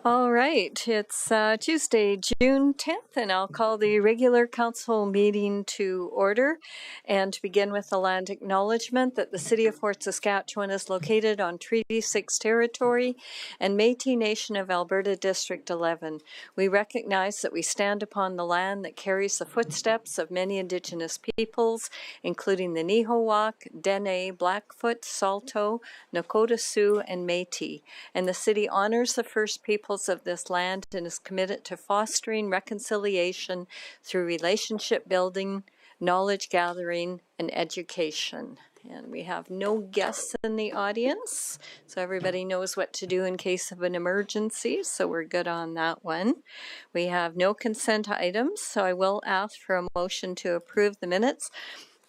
All right, it's Tuesday, June 10th, and I'll call the regular council meeting to order. And to begin with the land acknowledgement that the City of Fort Saskatchewan is located on Treaty 6 territory and Métis Nation of Alberta District 11. We recognize that we stand upon the land that carries the footsteps of many Indigenous peoples, including the Nihilwak, Dene, Blackfoot, Saulteaux, Nakota Sioux, and Métis. And the city honors the First Peoples of this land and is committed to fostering reconciliation through relationship building, knowledge gathering, and education. And we have no guests in the audience, so everybody knows what to do in case of an emergency, so we're good on that one. We have no consent items, so I will ask for a motion to approve the minutes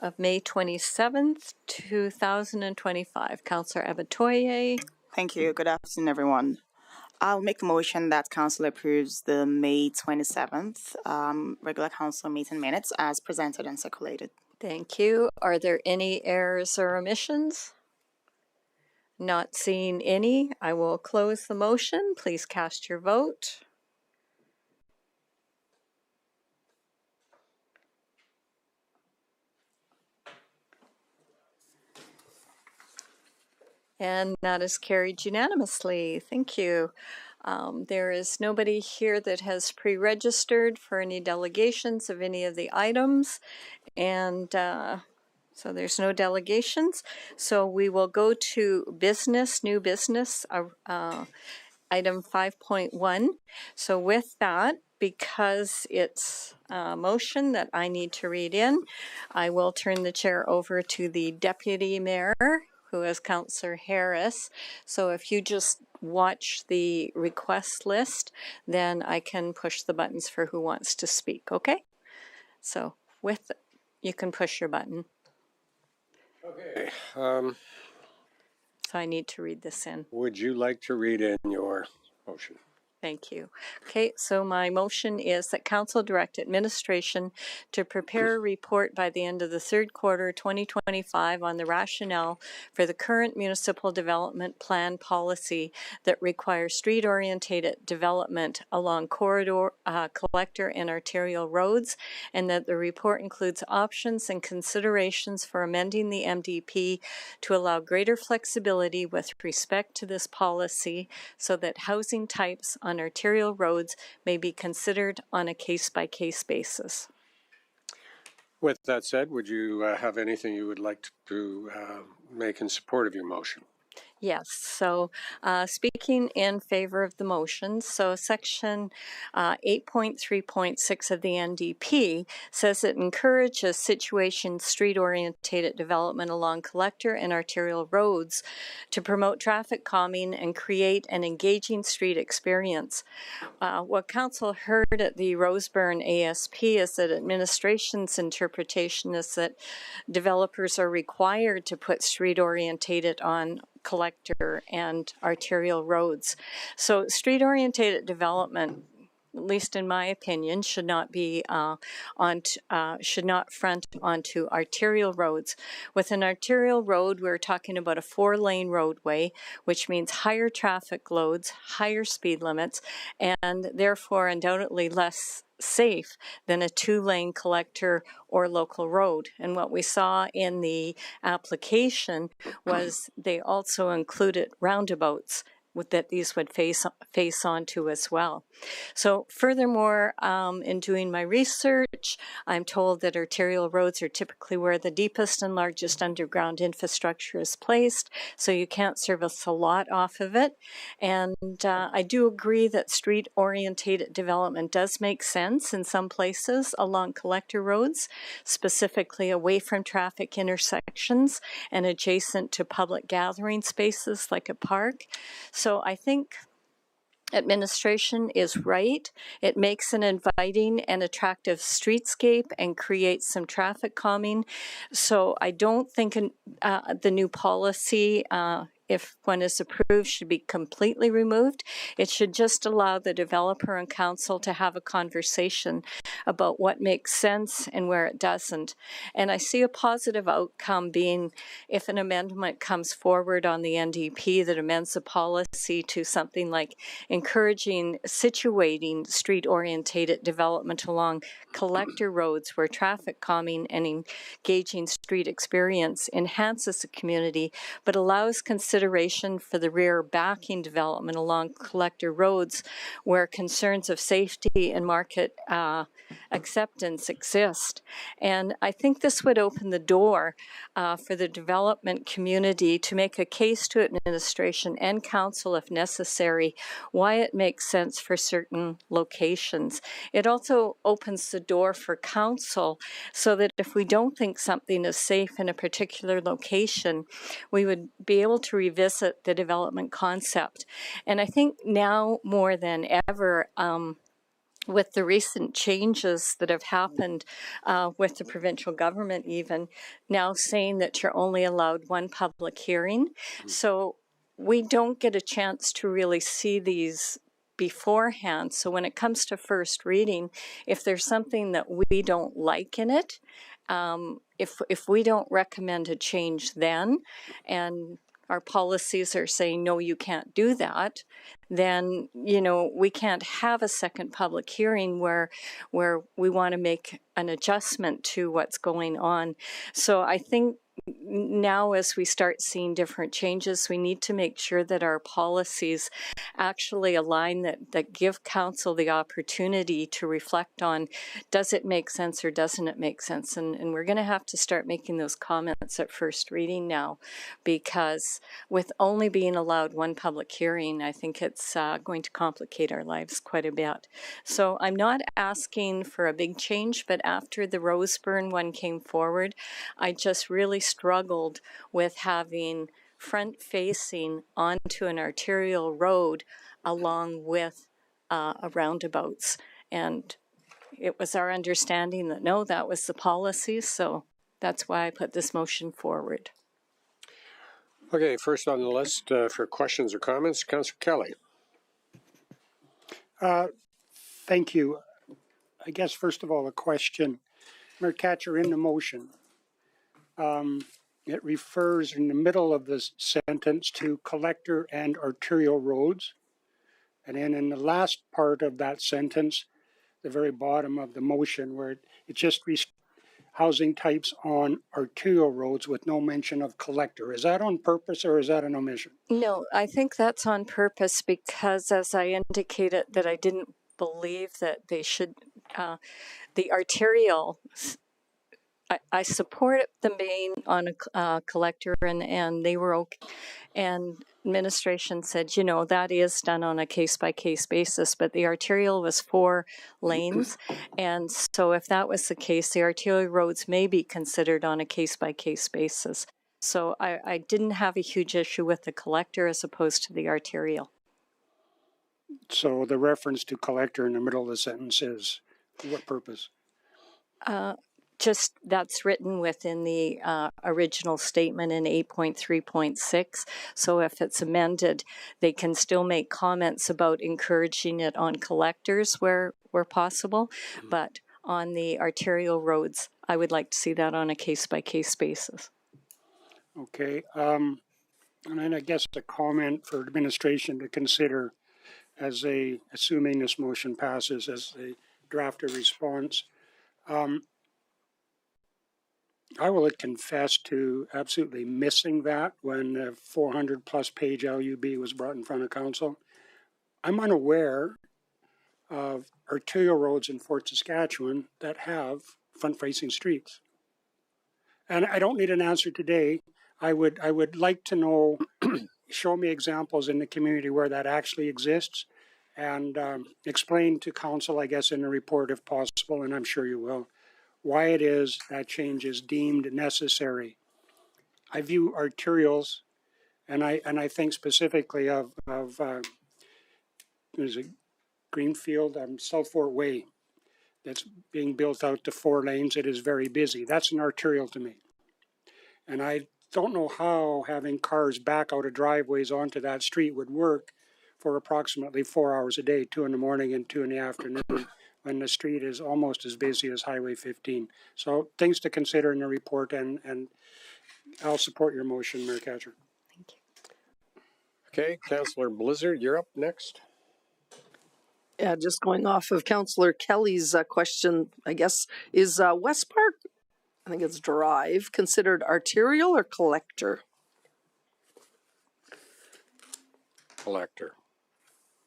of May 27th, 2025. Councillor Abatoye. Thank you. Good afternoon, everyone. I'll make a motion that Council approves the May 27th regular Council meeting minutes as presented and circulated. Thank you. Are there any errors or omissions? Not seeing any. I will close the motion. Please cast your vote. And that is carried unanimously. Thank you. There is nobody here that has pre-registered for any delegations of any of the items. And so there's no delegations. So we will go to business, new business, item 5.1. So with that, because it's a motion that I need to read in, I will turn the chair over to the Deputy Mayor, who is Councillor Harris. So if you just watch the request list, then I can push the buttons for who wants to speak, okay? So you can push your button. Okay. So I need to read this in. Would you like to read in your motion? Thank you. Okay, so my motion is that Council direct administration to prepare a report by the end of the third quarter 2025 on the rationale for the current municipal development plan policy that requires street-oriented development along corridor, collector, and arterial roads, and that the report includes options and considerations for amending the MDP to allow greater flexibility with respect to this policy so that housing types on arterial roads may be considered on a case-by-case basis. With that said, would you have anything you would like to make in support of your motion? Yes, so speaking in favor of the motion, so section 8.3.6 of the NDP says it encourages situation street-oriented development along collector and arterial roads to promote traffic calming and create an engaging street experience. What Council heard at the Roseburn ASP is that administration's interpretation is that developers are required to put street-oriented on collector and arterial roads. So street-oriented development, at least in my opinion, should not be should not front onto arterial roads. With an arterial road, we're talking about a 4-lane roadway, which means higher traffic loads, higher speed limits, and therefore undoubtedly less safe than a 2-lane collector or local road. And what we saw in the application was they also included roundabouts that these would face onto as well. So furthermore, in doing my research, I'm told that arterial roads are typically where the deepest and largest underground infrastructure is placed, so you can't service a lot off of it. And I do agree that street-oriented development does make sense in some places along collector roads, specifically away from traffic intersections and adjacent to public gathering spaces like a park. So I think administration is right. It makes an inviting and attractive streetscape and creates some traffic calming. So I don't think the new policy if one is approved, should be completely removed. It should just allow the developer and council to have a conversation about what makes sense and where it doesn't. And I see a positive outcome being if an amendment comes forward on the NDP that amends the policy to something like encouraging situating street-orientated development along collector roads where traffic calming and engaging street experience enhances the community, but allows consideration for the rear backing development along collector roads where concerns of safety and market acceptance exist. And I think this would open the door for the development community to make a case to administration and council if necessary why it makes sense for certain locations. It also opens the door for council so that if we don't think something is safe in a particular location, we would be able to revisit the development concept. And I think now more than ever, with the recent changes that have happened with the provincial government even now saying that you're only allowed one public hearing. So we don't get a chance to really see these beforehand. So when it comes to first reading, if there's something that we don't like in it, if we don't recommend a change then, and our policies are saying, no, you can't do that, then, you know, we can't have a second public hearing where we want to make an adjustment to what's going on. So I think now as we start seeing different changes, we need to make sure that our policies actually align, that give council the opportunity to reflect on, does it make sense or doesn't it make sense? And we're going to have to start making those comments at first reading now, because with only being allowed one public hearing, I think it's going to complicate our lives quite a bit. So I'm not asking for a big change, but after the Roseburn one came forward, I just really struggled with having front-facing onto an arterial road along with a roundabouts. And it was our understanding that no, that was the policy, so that's why I put this motion forward. Okay, first on the list for questions or comments, Councillor Kelly. Thank you. I guess, first of all, a question. Mayor Katcher, in the motion, it refers in the middle of the sentence to collector and arterial roads. And then in the last part of that sentence, the very bottom of the motion, where it just housing types on arterial roads with no mention of collector. Is that on purpose or is that an omission? No, I think that's on purpose because, as I indicated, that I didn't believe that they should, the arterial, I support them being on a collector, and they were okay. And administration said, you know, that is done on a case-by-case basis, but the arterial was 4 lanes. And so if that was the case, the arterial roads may be considered on a case-by-case basis. So I didn't have a huge issue with the collector as opposed to the arterial. So the reference to collector in the middle of the sentence is what purpose? Just that's written within the original statement in 8.3.6. So if it's amended, they can still make comments about encouraging it on collectors where possible. But on the arterial roads, I would like to see that on a case-by-case basis. Okay. And then I guess a comment for administration to consider as assuming this motion passes, as a draft of response. I will confess to absolutely missing that when the 400-plus page LUB was brought in front of council. I'm unaware of arterial roads in Fort Saskatchewan that have front-facing streets. And I don't need an answer today. I would like to know, show me examples in the community where that actually exists, and explain to council, I guess, in the report if possible, and I'm sure you will, why it is that change is deemed necessary. I view arterials, and I think specifically of there's a Greenfield, South Fort Way, that's being built out to 4 lanes. It is very busy. That's an arterial to me. And I don't know how having cars back out of driveways onto that street would work for approximately 4 hours a day, 2 in the morning and 2 in the afternoon, when the street is almost as busy as Highway 15. So things to consider in the report, and I'll support your motion, Mayor Catcher. Thank you. Okay, Councillor Blizzard, you're up next. Yeah, just going off of Councillor Kelly's question, I guess, is West Park, I think it's Drive, considered arterial or collector? Collector.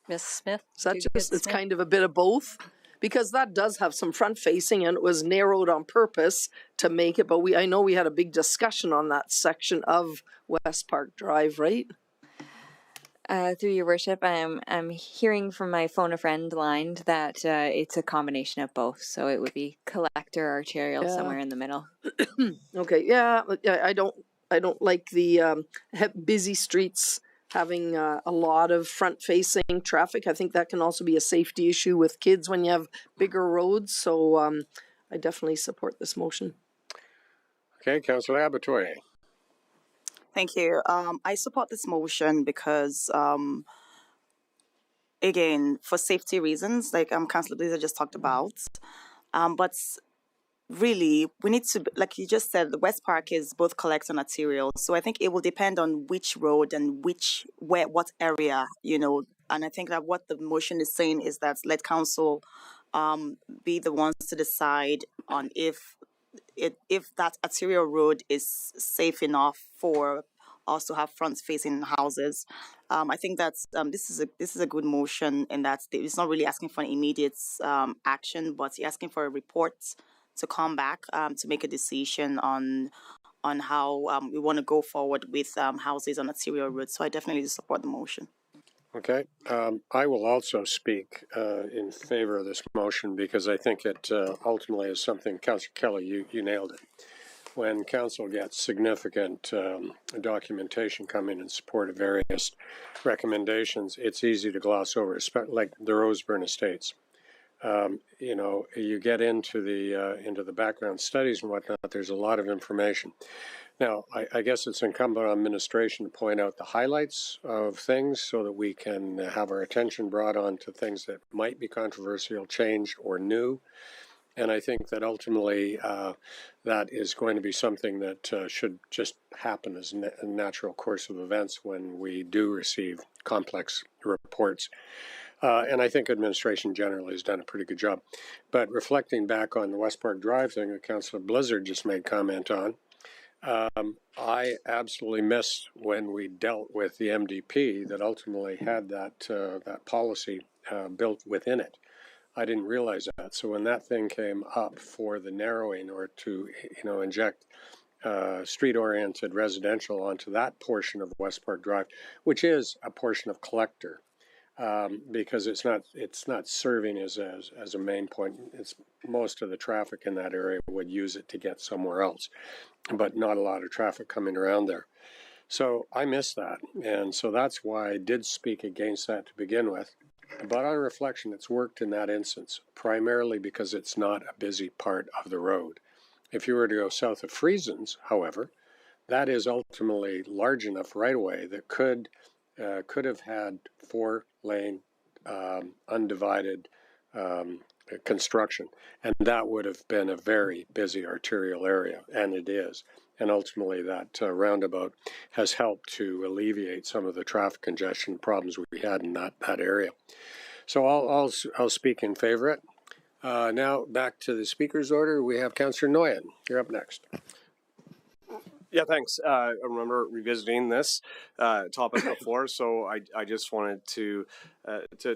Ms. Smith? Is that do you just, get it's Smith? kind of a bit of both? Because that does have some front facing and it was narrowed on purpose to make it, but I know we had a big discussion on that section of West Park Drive, right? Through your worship, I'm hearing from my phone a friend line that it's a combination of both. So it would be collector arterial Yeah. somewhere in the middle. Okay, yeah, I don't like the busy streets having a lot of front facing traffic. I think that can also be a safety issue with kids when you have bigger roads. So I definitely support this motion. Okay, Councillor Abatoye. Thank you. I support this motion because, again, for safety reasons, like Councillor Blizzard just talked about. But really, we need to, like you just said, the West Park is both collector and arterial. So I think it will depend on which road and what area, And I think that what the motion is saying is that let council be the ones to decide on if that arterial road is safe enough for us to have front facing houses. I think that's this is a good motion in that it's not really asking for an immediate action, but it's asking for a report to come back to make a decision on how we want to go forward with houses on arterial roads. So I definitely support the motion. Okay, I will also speak in favor of this motion because I think it ultimately is something, Councillor Kelly, you nailed it. When council gets significant documentation coming in support of various recommendations, it's easy to gloss over, like the Roseburn Estates. You get into the background studies and whatnot, there's a lot of information. Now, I guess it's incumbent on administration to point out the highlights of things so that we can have our attention brought on to things that might be controversial, changed, or new. And I think that ultimately that is going to be something that should just happen as a natural course of events when we do receive complex reports. And I think administration generally has done a pretty good job. But reflecting back on the West Park Drive thing that Councillor Blizzard just made comment on, I absolutely missed when we dealt with the MDP that ultimately had that policy built within it. I didn't realize that. So when that thing came up for the narrowing or to inject street-oriented residential onto that portion of West Park Drive, which is a portion of collector, because it's not serving as a main point. It's most of the traffic in that area would use it to get somewhere else, but not a lot of traffic coming around there. So I missed that, and so that's why I did speak against that to begin with. But on reflection, it's worked in that instance, primarily because it's not a busy part of the road. If you were to go south of Friesens, however, that is ultimately large enough right away that could have had 4-lane undivided construction, and that would have been a very busy arterial area, and it is. And ultimately, that roundabout has helped to alleviate some of the traffic congestion problems we had in that area. So I'll speak in favor of it. Now back to the speaker's order. We have Councillor Nguyen. You're up next. Yeah, thanks. I remember revisiting this topic before, so I just wanted to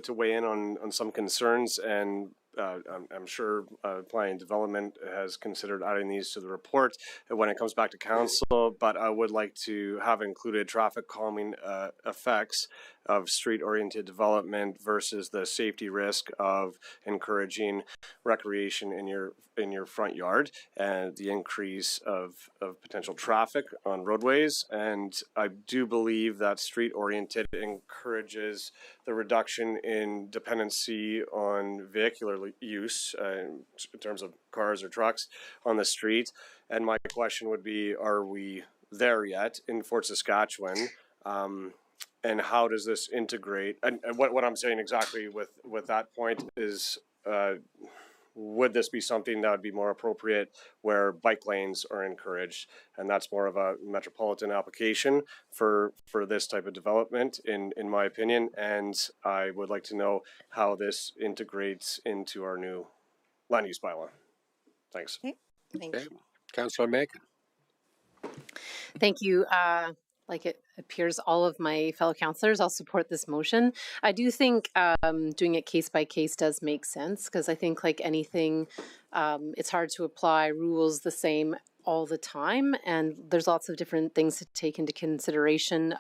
weigh in on some concerns, and I'm sure Planning and Development has considered adding these to the report when it comes back to council, but I would like to have included traffic calming effects of street-oriented development versus the safety risk of encouraging recreation in your front yard and the increase of potential traffic on roadways. And I do believe that street-oriented encourages the reduction in dependency on vehicular use in terms of cars or trucks on the street. And my question would be, are we there yet in Fort Saskatchewan. And how does this integrate? And what I'm saying exactly with that point is, would this be something that would be more appropriate where bike lanes are encouraged, and that's more of a metropolitan application for this type of development, in my opinion. And I would like to know how this integrates into our new land use bylaw. Thanks. Okay, thank Okay. you. Councillor Macon. Thank you. Like it appears all of my fellow councillors, I'll support this motion. I do think doing it case by case does make sense, because I think like anything, it's hard to apply rules the same all the time, and there's lots of different things to take into consideration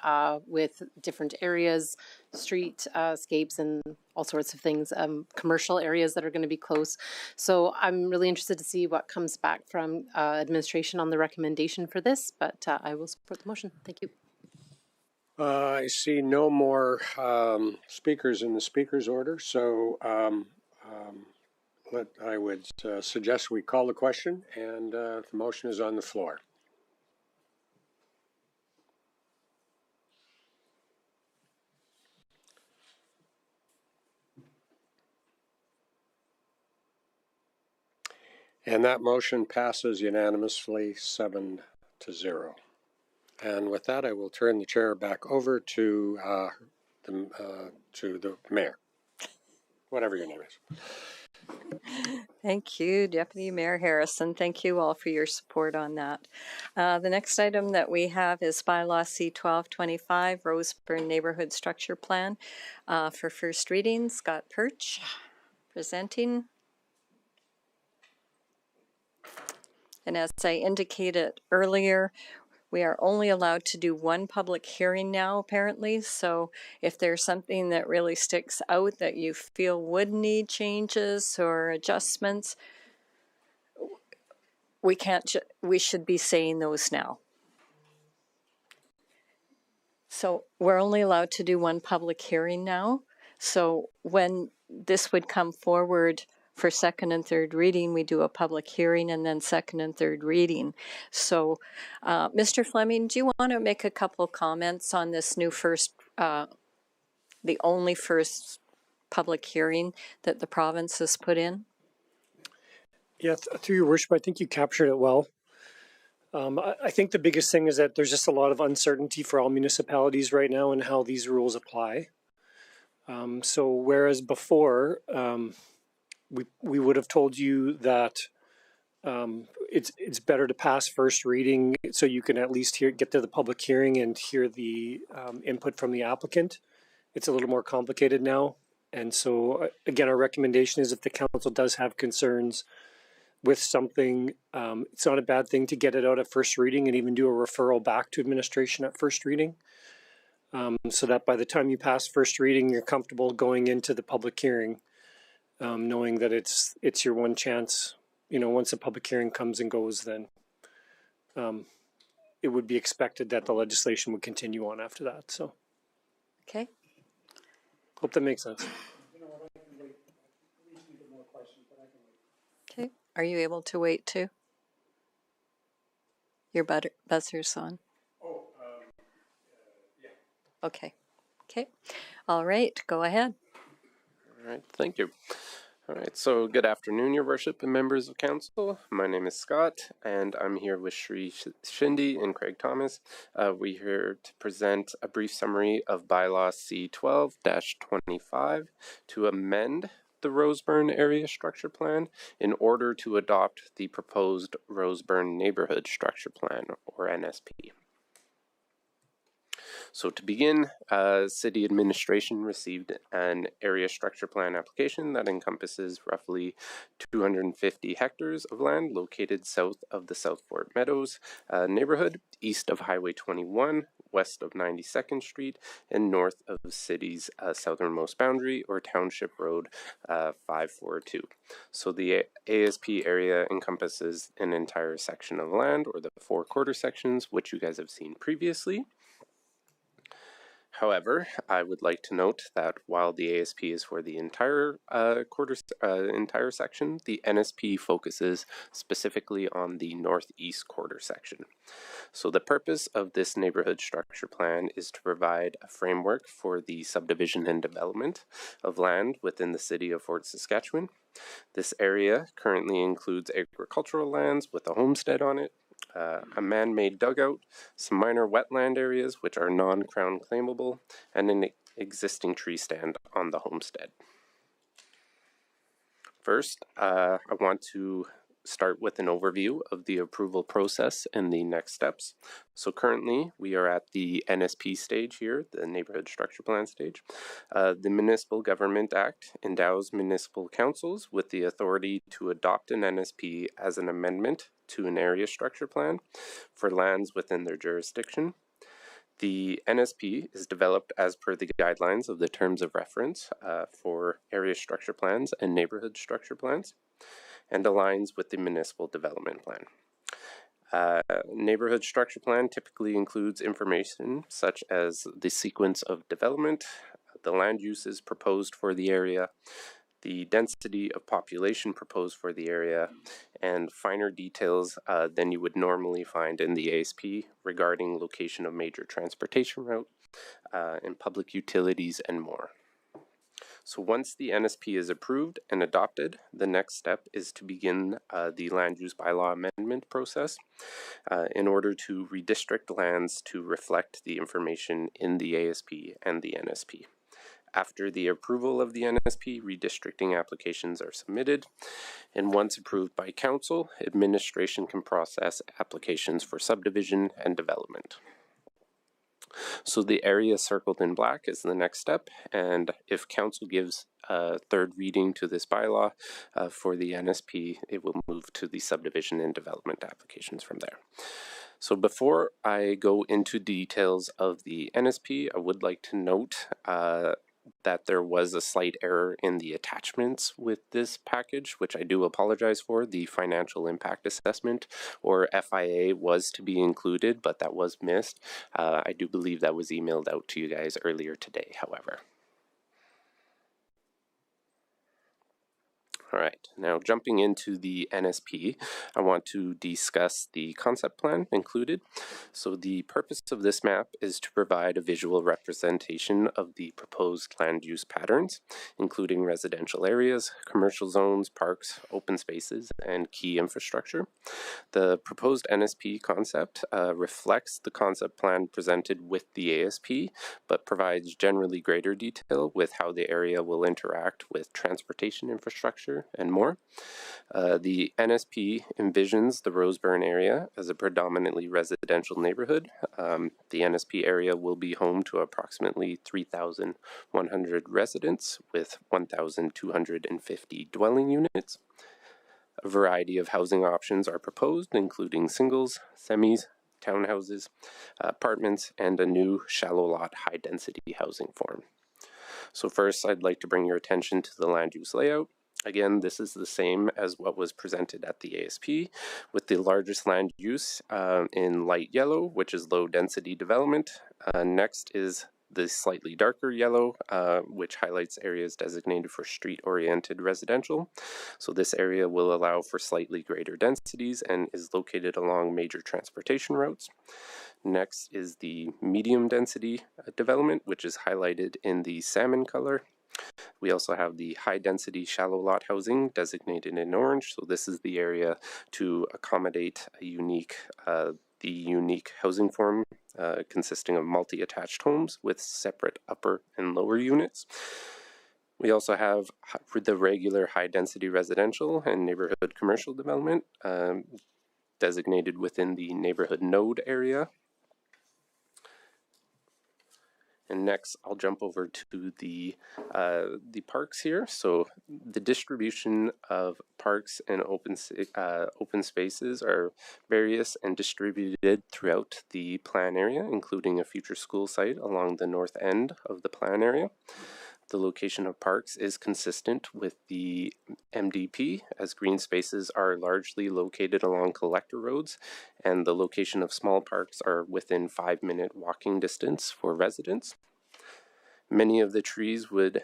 with different areas, streetscapes and all sorts of things, commercial areas that are going to be close. So I'm really interested to see what comes back from administration on the recommendation for this, but I will support the motion. Thank you. I see no more speakers in the speakers order, so I would suggest we call the question, and the motion is on the floor. And that motion passes unanimously 7-0. And with that, I will turn the chair back over to the mayor, whatever your name is. Thank you, Deputy Mayor Harrison. Thank you all for your support on that. The next item that we have is Bylaw C-1225, Roseburn Neighborhood Structure Plan. For first reading, Scott Perch presenting. And as I indicated earlier, we are only allowed to do one public hearing now, apparently. So if there's something that really sticks out that you feel would need changes or adjustments, we should be saying those now. So we're only allowed to do one public hearing now. So when this would come forward for second and third reading, we do a public hearing and then second and third reading. So, Mr. Fleming, do you want to make a couple comments on this new the only first public hearing that the province has put in? Yeah, through your worship, I think you captured it well. I think the biggest thing is that there's just a lot of uncertainty for all municipalities right now in how these rules apply. So whereas before, we would have told you that it's better to pass first reading so you can at least get to the public hearing and hear the input from the applicant. It's a little more complicated now. And so again, our recommendation is if the council does have concerns with something, it's not a bad thing to get it out at first reading and even do a referral back to administration at first reading. So that by the time you pass first reading, you're comfortable going into the public hearing. Knowing that it's your one chance, once a public hearing comes and goes, then it would be expected that the legislation would continue on after that. So, Okay. Hope that makes sense. Okay. Are you able to wait too? Your buzzer's on. Yeah. Okay. Okay. All right. Go ahead. All right, thank you. All right, so good afternoon, Your Worship and members of council. My name is Scott, and I'm here with Sri Shindy and Craig Thomas. We're here to present a brief summary of Bylaw C-12-25 to amend the Roseburn Area Structure Plan in order to adopt the proposed Roseburn Neighborhood Structure Plan, or NSP. So to begin, city administration received an area structure plan application that encompasses roughly 250 hectares of land located south of the South Fort Meadows neighborhood, east of Highway 21, west of 92nd Street, and north of the city's southernmost boundary, or Township Road 542. So the ASP area encompasses an entire section of land, or the 4 quarter sections, which you guys have seen previously. However, I would like to note that while the ASP is for the entire entire section, the NSP focuses specifically on the northeast quarter section. So the purpose of this neighborhood structure plan is to provide a framework for the subdivision and development of land within the city of Fort Saskatchewan. This area currently includes agricultural lands with a homestead on it, a man-made dugout, some minor wetland areas which are non-crown claimable, and an existing tree stand on the homestead. First, I want to start with an overview of the approval process and the next steps. So currently we are at the NSP stage here, the Neighborhood Structure Plan stage. The Municipal Government Act endows municipal councils with the authority to adopt an NSP as an amendment to an area structure plan for lands within their jurisdiction. The NSP is developed as per the guidelines of the terms of reference for area structure plans and neighborhood structure plans, and aligns with the municipal development plan. Neighborhood structure plan typically includes information such as the sequence of development, the land uses proposed for the area, the density of population proposed for the area, and finer details than you would normally find in the ASP regarding location of major transportation route and public utilities and more. So once the NSP is approved and adopted, the next step is to begin the land use bylaw amendment process in order to redistrict lands to reflect the information in the ASP and the NSP. After the approval of the NSP, redistricting applications are submitted, and once approved by council, administration can process applications for subdivision and development. So the area circled in black is the next step, and if council gives a third reading to this bylaw for the NSP, it will move to the subdivision and development applications from there. So before I go into details of the NSP, I would like to note that there was a slight error in the attachments with this package, which I do apologize for. The financial impact assessment, or FIA, was to be included, but that was missed. I do believe that was emailed out to you guys earlier today, however. All right, now jumping into the NSP, I want to discuss the concept plan included. So the purpose of this map is to provide a visual representation of the proposed land use patterns, including residential areas, commercial zones, parks, open spaces, and key infrastructure. The proposed NSP concept reflects the concept plan presented with the ASP, but provides generally greater detail with how the area will interact with transportation infrastructure and more. The NSP envisions the Roseburn area as a predominantly residential neighborhood. The NSP area will be home to approximately 3,100 residents with 1,250 dwelling units. A variety of housing options are proposed, including singles, semis, townhouses, apartments, and a new shallow lot high-density housing form. So first, I'd like to bring your attention to the land use layout. Again, this is the same as what was presented at the ASP, with the largest land use in light yellow, which is low density development. Next is the slightly darker yellow, which highlights areas designated for street-oriented residential. So this area will allow for slightly greater densities and is located along major transportation routes. Next is the medium density development, which is highlighted in the salmon color. We also have the high density shallow lot housing designated in orange. So this is the area to accommodate a unique housing form consisting of multi-attached homes with separate upper and lower units. We also have the regular high density residential and neighborhood commercial development designated within the neighborhood node area. And next, I'll jump over to the parks here. So the distribution of parks and open spaces are various and distributed throughout the plan area, including a future school site along the north end of the plan area. The location of parks is consistent with the MDP, as green spaces are largely located along collector roads, and the location of small parks are within 5-minute walking distance for residents. Many of the trees would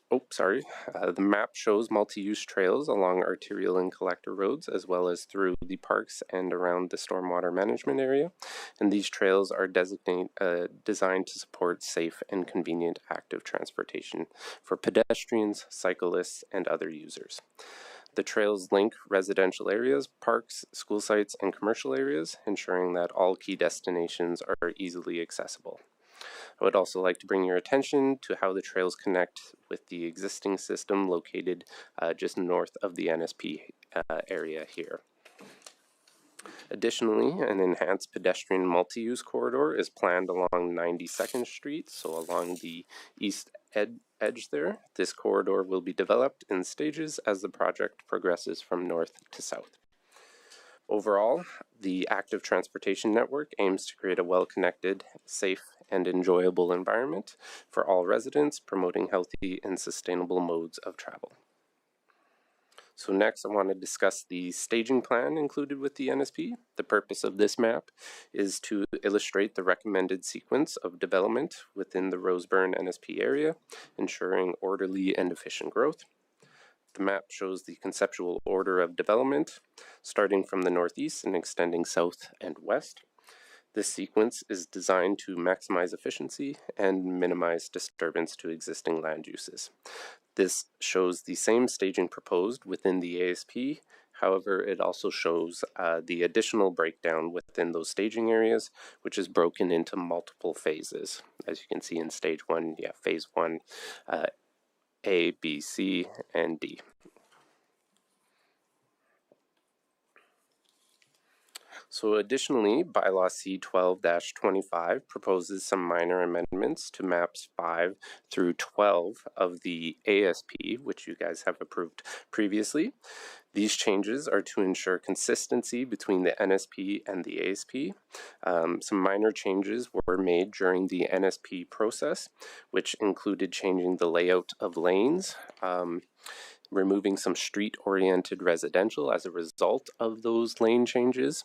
the map shows multi-use trails along arterial and collector roads, as well as through the parks and around the stormwater management area. And these trails are designed to support safe and convenient active transportation for pedestrians, cyclists, and other users. The trails link residential areas, parks, school sites, and commercial areas, ensuring that all key destinations are easily accessible. I would also like to bring your attention to how the trails connect with the existing system located just north of the NSP area here. Additionally, an enhanced pedestrian multi-use corridor is planned along 92nd Street, so along the east edge there. This corridor will be developed in stages as the project progresses from north to south. Overall, the active transportation network aims to create a well-connected, safe, and enjoyable environment for all residents, promoting healthy and sustainable modes of travel. So next, I want to discuss the staging plan included with the NSP. The purpose of this map is to illustrate the recommended sequence of development within the Roseburn NSP area, ensuring orderly and efficient growth. The map shows the conceptual order of development, starting from the northeast and extending south and west. This sequence is designed to maximize efficiency and minimize disturbance to existing land uses. This shows the same staging proposed within the ASP. However, it also shows the additional breakdown within those staging areas, which is broken into multiple phases. As you can see in stage 1, phase 1, A, B, C, and D. So additionally, Bylaw C12-25 proposes some minor amendments to maps 5 through 12 of the ASP, which you guys have approved previously. These changes are to ensure consistency between the NSP and the ASP. Some minor changes were made during the NSP process, which included changing the layout of lanes, removing some street-oriented residential as a result of those lane changes,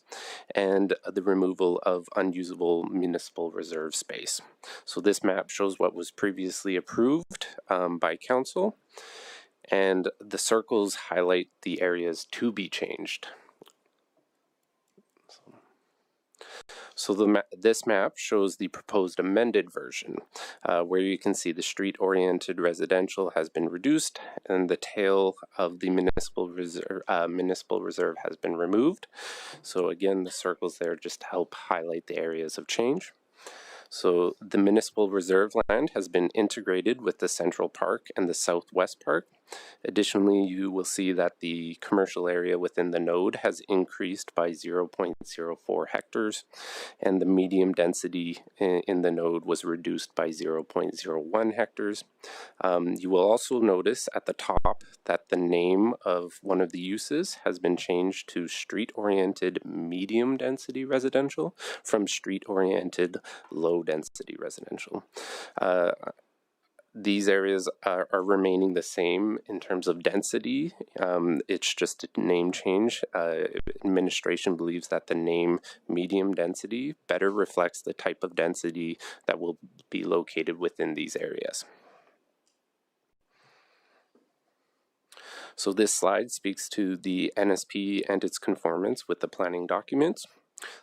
and the removal of unusable municipal reserve space. So this map shows what was previously approved by council, and the circles highlight the areas to be changed. So this map shows the proposed amended version, where you can see the street-oriented residential has been reduced and the tail of the municipal reserve has been removed. So again, the circles there just help highlight the areas of change. So the municipal reserve land has been integrated with the Central Park and the Southwest Park. Additionally, you will see that the commercial area within the node has increased by 0.04 hectares, and the medium density in the node was reduced by 0.01 hectares. You will also notice at the top that the name of one of the uses has been changed to street-oriented medium density residential from street-oriented low density residential. These areas are remaining the same in terms of density. It's just a name change. Administration believes that the name medium density better reflects the type of density that will be located within these areas. So this slide speaks to the NSP and its conformance with the planning documents.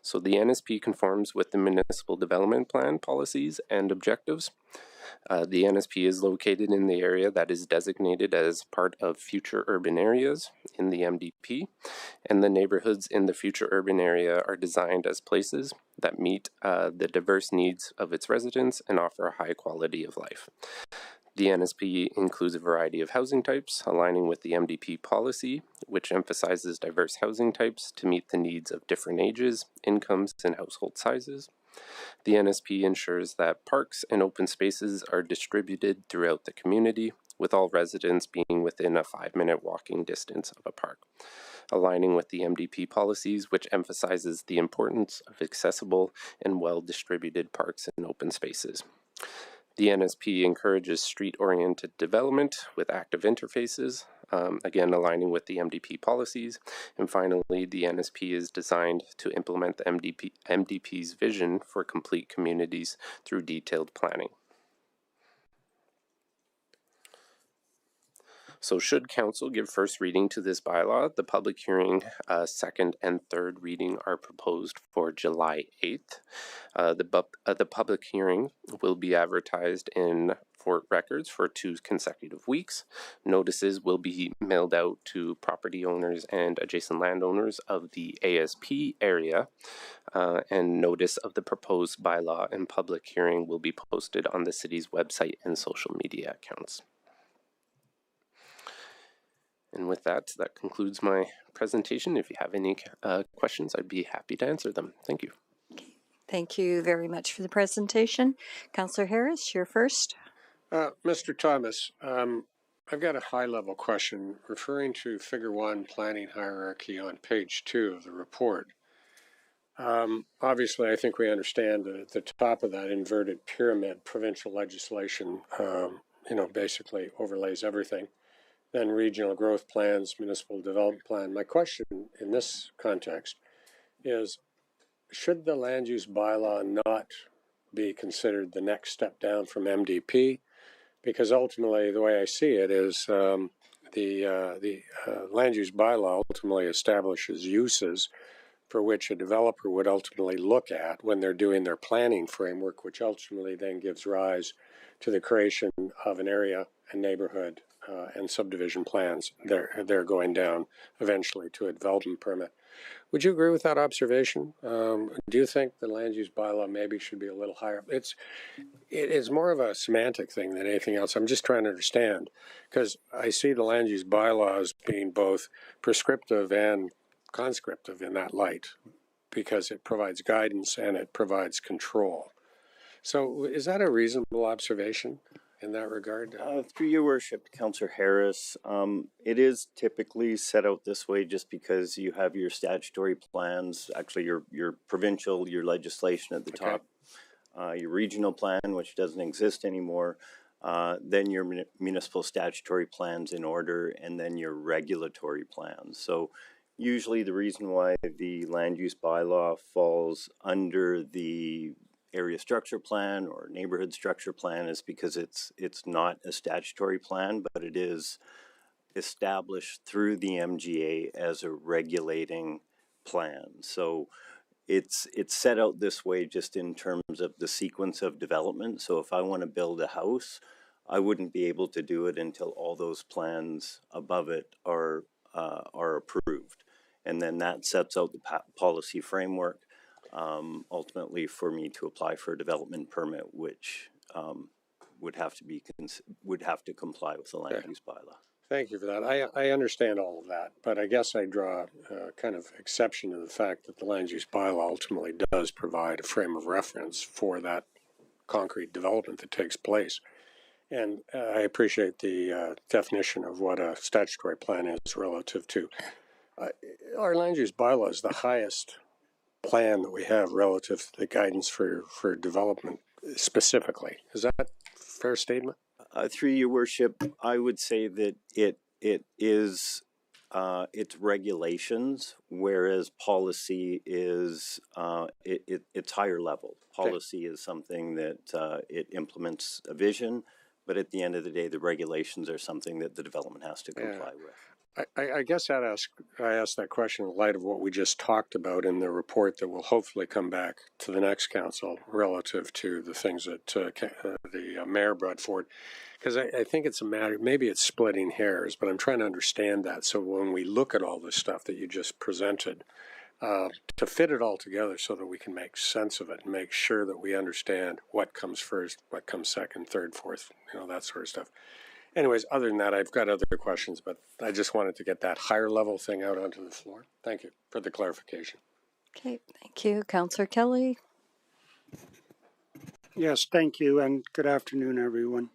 So the NSP conforms with the Municipal Development Plan policies and objectives. The NSP is located in the area that is designated as part of future urban areas in the MDP, and the neighborhoods in the future urban area are designed as places that meet the diverse needs of its residents and offer a high quality of life. The NSP includes a variety of housing types, aligning with the MDP policy, which emphasizes diverse housing types to meet the needs of different ages, incomes, and household sizes. The NSP ensures that parks and open spaces are distributed throughout the community, with all residents being within a 5-minute walking distance of a park, aligning with the MDP policies, which emphasizes the importance of accessible and well-distributed parks and open spaces. The NSP encourages street-oriented development with active interfaces, again aligning with the MDP policies. And finally, the NSP is designed to implement the MDP's vision for complete communities through detailed planning. So should council give first reading to this bylaw, the public hearing, second and third reading are proposed for July 8th. The public hearing will be advertised in Fort Records for 2 consecutive weeks. Notices will be mailed out to property owners and adjacent landowners of the ASP area, and notice of the proposed bylaw and public hearing will be posted on the city's website and social media accounts. And with that, that concludes my presentation. If you have any questions, I'd be happy to answer them. Thank you. Thank you very much for the presentation. Councillor Harris, you're first. Mr. Thomas, I've got a high-level question referring to Figure 1 planning hierarchy on page 2 of the report. Obviously, I think we understand that at the top of that inverted pyramid, provincial legislation, basically overlays everything. Then regional growth plans, municipal development plan. My question in this context is, should the land use bylaw not be considered the next step down from MDP? Because ultimately, the way I see it is the land use bylaw ultimately establishes uses for which a developer would ultimately look at when they're doing their planning framework, which ultimately then gives rise to the creation of an area, a neighborhood, and subdivision plans. They're going down eventually to a development permit. Would you agree with that observation? Do you think the land use bylaw maybe should be a little higher? It is more of a semantic thing than anything else. I'm just trying to understand, because I see the land use bylaws being both prescriptive and conscriptive in that light, because it provides guidance and it provides control. So is that a reasonable observation in that regard? Through your worship, Councillor Harris, it is typically set out this way just because you have your statutory plans, actually your provincial, your legislation at the top, your regional plan, which doesn't exist anymore, then your municipal statutory plans in order, and then your regulatory plans. So usually the reason why the land use bylaw falls under the area structure plan or neighborhood structure plan is because it's not a statutory plan, but it is established through the MGA as a regulating plan. So it's set out this way just in terms of the sequence of development. So if I want to build a house, I wouldn't be able to do it until all those plans above it are approved. And then that sets out the policy framework ultimately for me to apply for a development permit, which would have to comply with the land use bylaw. Thank you for that. I understand all of that, but I guess I draw kind of exception to the fact that the land use bylaw ultimately does provide a frame of reference for that concrete development that takes place. And I appreciate the definition of what a statutory plan is relative to. Our land use bylaw is the highest plan that we have relative to the guidance for development specifically. Is that a fair statement? Through your worship, I would say that it is it's regulations, whereas policy is it's higher level. Policy is something that it implements a vision, but at the end of the day, the regulations are something that the development has to comply with. I guess I asked that question in light of what we just talked about in the report that will hopefully come back to the next council relative to the things that the mayor brought forward. Because I think it's a matter, maybe it's splitting hairs, but I'm trying to understand that. So when we look at all this stuff that you just presented, to fit it all together so that we can make sense of it and make sure that we understand what comes first, what comes second, third, fourth, that sort of stuff. Anyways, other than that, I've got other questions, but I just wanted to get that higher level thing out onto the floor. Thank you for the clarification. Okay, thank you. Councillor Kelly. Yes, thank you, and good afternoon, everyone.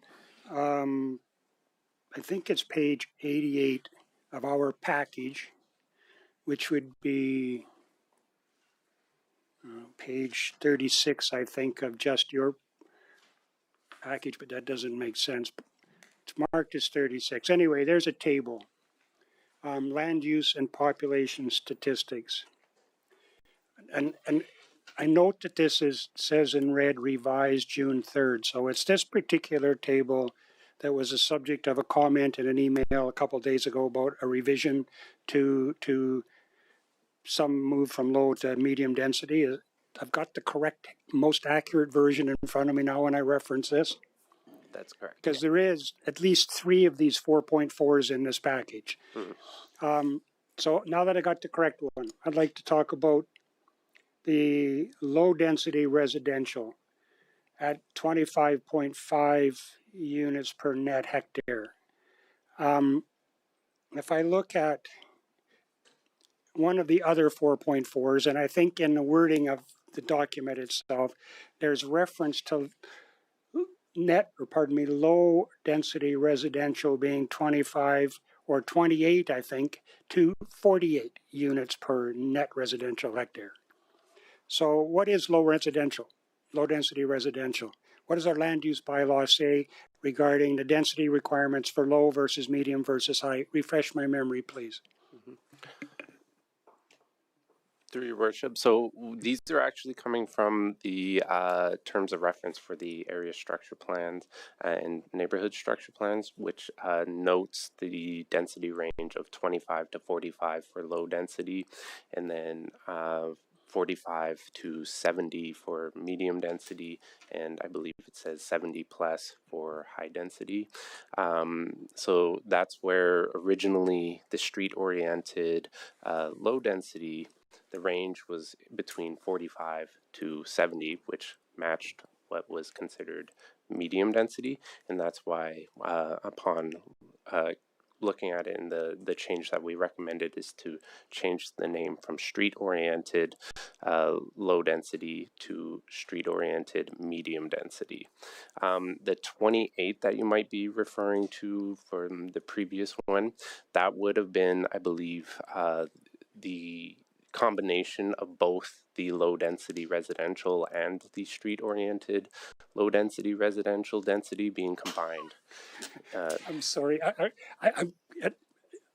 I think it's page 88 of our package, which would be page 36, I think, of just your package, but that doesn't make sense. It's marked as 36. Anyway, there's a table. Land use and population statistics. And I note that this says in red, revised June 3rd. So it's this particular table that was the subject of a comment in an email a couple of days ago about a revision to some move from low to medium density. I've got the correct, most accurate version in front of me now when I reference this. That's correct. Because there is at least 3 of these 4.4s in this package. So now that I got the correct one, I'd like to talk about the low density residential at 25.5 units per net hectare. If I look at one of the other 4.4s, and I think in the wording of the document itself, there's reference to low density residential being 25 or 28, I think, to 48 units per net residential hectare. So what is low density residential? What does our land use bylaw say regarding the density requirements for low versus medium versus high? Refresh my memory, please. Through your worship. So these are actually coming from the terms of reference for the area structure plans and neighborhood structure plans, which notes the density range of 25 to 45 for low density, and then 45 to 70 for medium density, and I believe it says 70 plus for high density. So that's where originally the street-oriented low density, the range was between 45 to 70, which matched what was considered medium density, and that's why upon looking at it, and the change that we recommended is to change the name from street-oriented low density to street-oriented medium density. The 28 that you might be referring to from the previous one, that would have been, I believe, the combination of both the low density residential and the street oriented low density residential density being combined. I'm sorry. I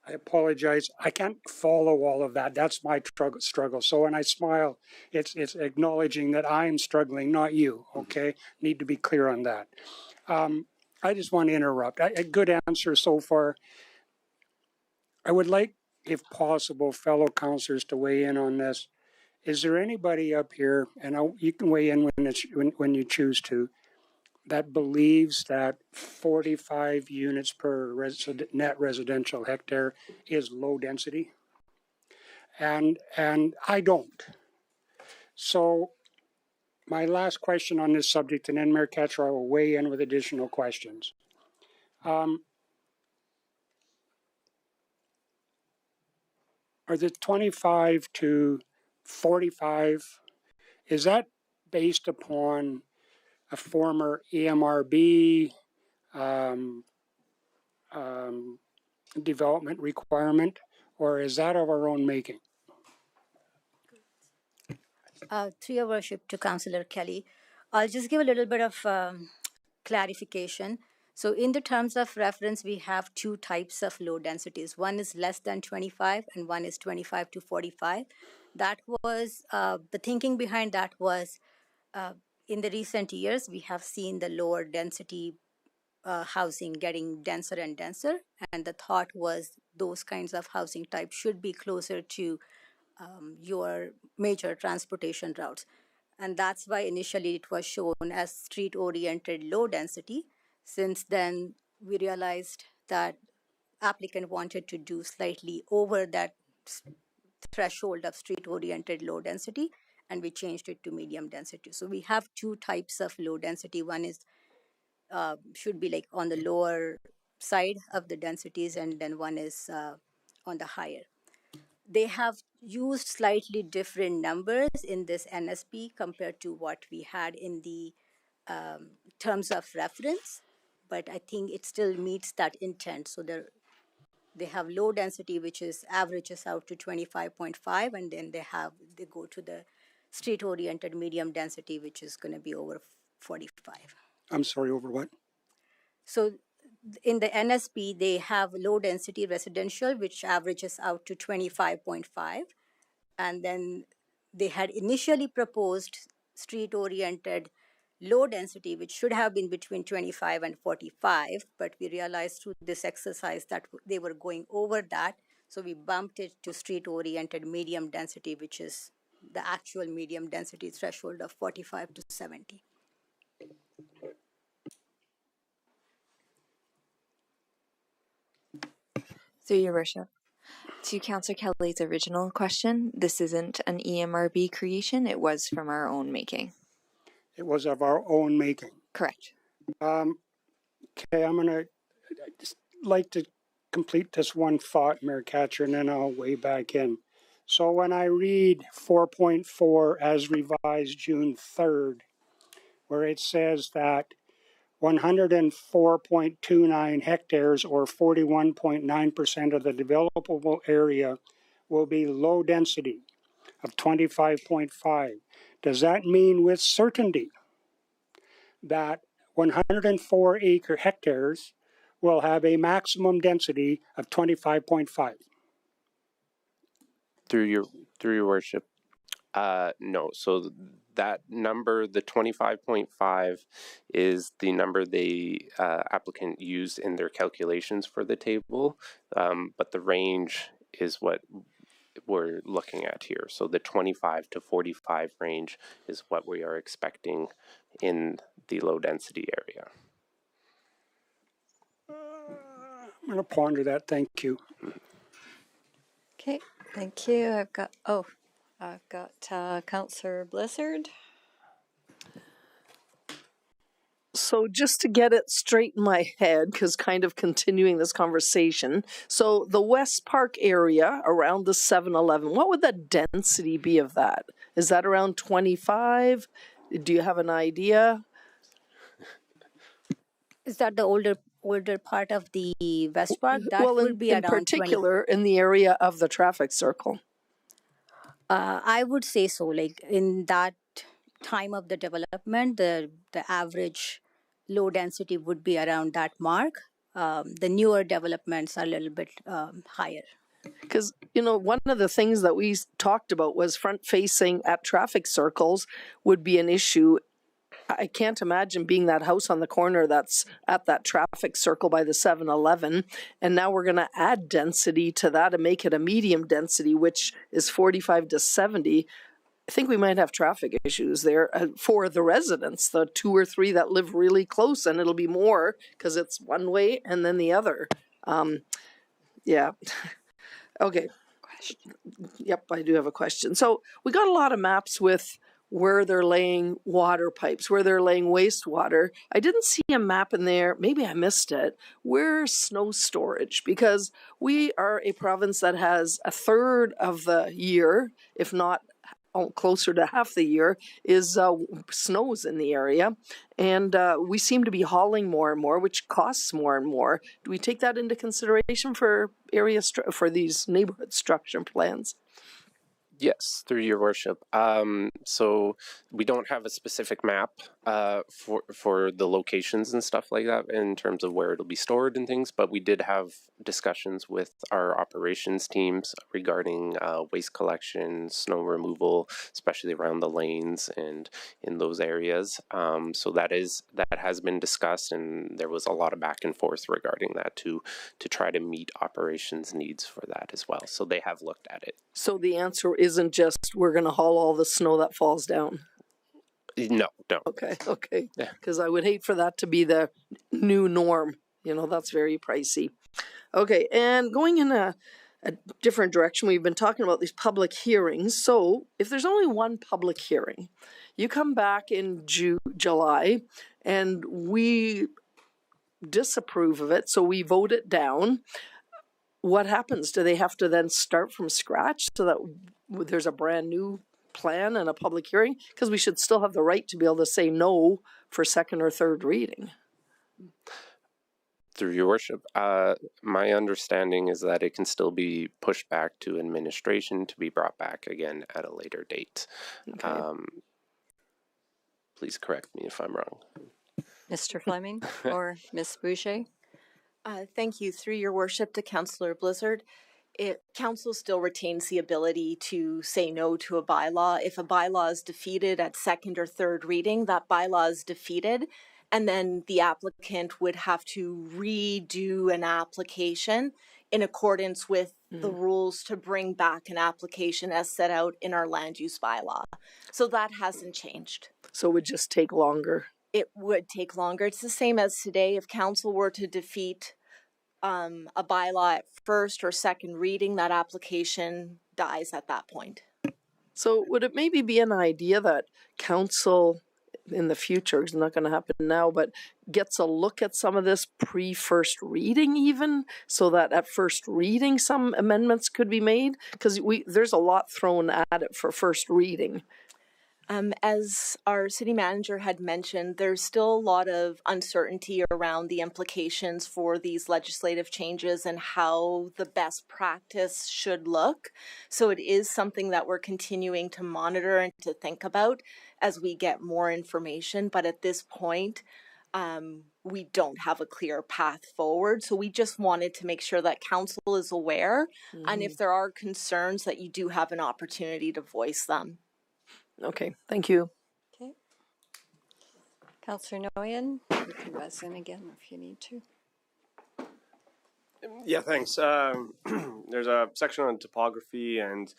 apologize. I can't follow all of that. That's my struggle. So when I smile, it's acknowledging that I'm struggling, not you. Okay, need to be clear on that. I just want to interrupt. A good answer so far. I would like, if possible, fellow councillors to weigh in on this. Is there anybody up here, and you can weigh in when you choose to, that believes that 45 units per net residential hectare is low density? And I don't. So my last question on this subject, and then Mayor Ketchell will weigh in with additional questions. Are the 25 to 45, is that based upon a former EMRB development requirement, or is that of our own making? Through your worship to Councillor Kelly, I'll just give a little bit of clarification. So in the terms of reference, we have 2 types of low densities. One is less than 25 and one is 25 to 45. That was, the thinking behind that was, in the recent years, we have seen the lower density housing getting denser and denser. And the thought was those kinds of housing types should be closer to your major transportation routes. And that's why initially it was shown as street-oriented low density. Since then, we realized that applicant wanted to do slightly over that threshold of street-oriented low density, and we changed it to medium density. So we have 2 types of low density. One is should be like on the lower side of the densities, and then one is on the higher. They have used slightly different numbers in this NSP compared to what we had in the terms of reference, but I think it still meets that intent. So they have low density, which is averages out to 25.5, and then they go to the street-oriented medium density, which is going to be over 45. I'm sorry, over what? So in the NSP, they have low density residential, which averages out to 25.5. And then they had initially proposed street-oriented low density, which should have been between 25 and 45, but we realized through this exercise that they were going over that. So we bumped it to street-oriented medium density, which is the actual medium density threshold of 45 to 70. Through your worship. To Councillor Kelly's original question, this isn't an EMRB creation, it was from our own making. It was of our own making. Correct. Okay, I'm gonna just like to complete this one thought, Mayor Katcher, and then I'll weigh back in. So when I read 4.4 as revised June 3rd, where it says that 104.29 hectares or 41.9% of the developable area will be low density of 25.5. Does that mean with certainty that 104 hectares will have a maximum density of 25.5? Through your worship, no. So that number, the 25.5, is the number the applicant used in their calculations for the table, but the range is what we're looking at here. So the 25 to 45 range is what we are expecting in the low density area. I'm going to ponder that. Thank you. Okay, thank you. I've got Councillor Blizzard. So just to get it straight in my head, because kind of continuing this conversation, so the West Park area around the 7-Eleven, what would the density be of that? Is that around 25? Do you have an idea? Is that the older part of the West Park? That well, would be in around particular, 20. In the area of the traffic circle. I would say so. Like in that time of the development, the average low density would be around that mark. The newer developments are a little bit higher. Because, you know, one of the things that we talked about was front facing at traffic circles would be an issue. I can't imagine being that house on the corner that's at that traffic circle by the 7-Eleven. And now we're going to add density to that and make it a medium density, which is 45 to 70. I think we might have traffic issues there for the residents, the 2 or 3 that live really close, and it'll be more because it's one way and then the other. Yeah. Okay. Question. Yep, I do have a question. So we got a lot of maps with where they're laying water pipes, where they're laying wastewater. I didn't see a map in there, maybe I missed it, where's snow storage? Because we are a province that has a third of the year, if not closer to half the year, is snows in the area. And we seem to be hauling more and more, which costs more and more. Do we take that into consideration for for these neighborhood structure plans? Yes, through your worship. So we don't have a specific map for the locations and stuff like that in terms of where it'll be stored and things, but we did have discussions with our operations teams regarding waste collection, snow removal, especially around the lanes and in those areas. So that has been discussed, and there was a lot of back and forth regarding that to try to meet operations needs for that as well. So they have looked at it. So the answer isn't just we're going to haul all the snow that falls down. No. Okay. Because I would hate for that to be the new norm. You know, that's very pricey. Okay, and going in a different direction, we've been talking about these public hearings. So if there's only one public hearing, you come back in July and we disapprove of it, so we vote it down. What happens? Do they have to then start from scratch so that there's a brand new plan and a public hearing? Because we should still have the right to be able to say no for second or third reading. Through your worship, my understanding is that it can still be pushed back to administration to be brought back again at a later date. Okay. Please correct me if I'm wrong. Mr. Fleming or Ms. Boucher? Thank you. Through your worship to Councillor Blizzard. council still retains the ability to say no to a bylaw. If a bylaw is defeated at second or third reading, that bylaw is defeated, and then the applicant would have to redo an application in accordance with the rules to bring back an application as set out in our land use bylaw. So that hasn't changed. So it would just take longer. It would take longer. It's the same as today. If council were to defeat a bylaw at first or second reading, that application dies at that point. So would it maybe be an idea that council in the future, it's not going to happen now, but gets a look at some of this pre-first reading even, so that at first reading some amendments could be made? Because there's a lot thrown at it for first reading. As our city manager had mentioned, there's still a lot of uncertainty around the implications for these legislative changes and how the best practice should look. So it is something that we're continuing to monitor and to think about as we get more information. But at this point, we don't have a clear path forward. So we just wanted to make sure that council is aware. And if there are concerns, that you do have an opportunity to voice them. Okay, thank you. Okay. Councillor Nguyen, you can buzz in again if you need to. Yeah, thanks. There's a section on topography and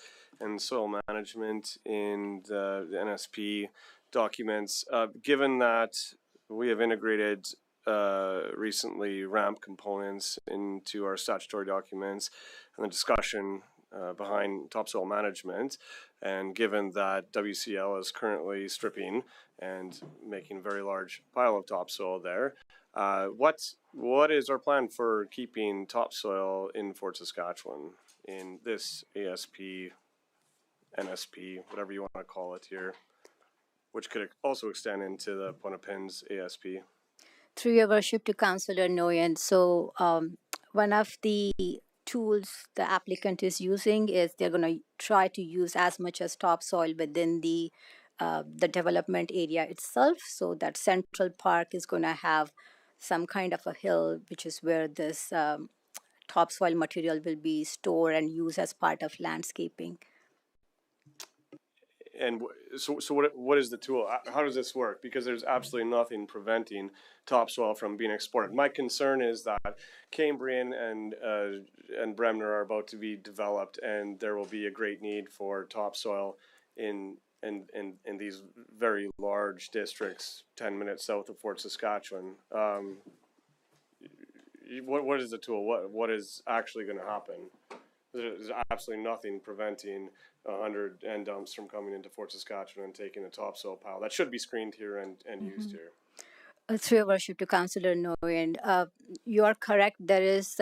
soil management in the NSP documents. Given that we have integrated recently ramp components into our statutory documents and the discussion behind topsoil management, and given that WCL is currently stripping and making a very large pile of topsoil there, what is our plan for keeping topsoil in Fort Saskatchewan in this ASP, NSP, whatever you want to call it here, which could also extend into the Punnepins ASP? Through your worship to Councillor Nguyen, so one of the tools the applicant is using is they're going to try to use as much as topsoil within the development area itself. So that Central Park is going to have some kind of a hill, which is where this topsoil material will be stored and used as part of landscaping. And so what is the tool? How does this work? Because there's absolutely nothing preventing topsoil from being exported. My concern is that Cambrian and Bremner are about to be developed, and there will be a great need for topsoil in these very large districts 10 minutes south of Fort Saskatchewan. What is the tool? What is actually going to happen? There's absolutely nothing preventing 100 end dumps from coming into Fort Saskatchewan and taking a topsoil pile that should be screened here and used here. Through your worship to Councillor Nguyen, you are correct. There is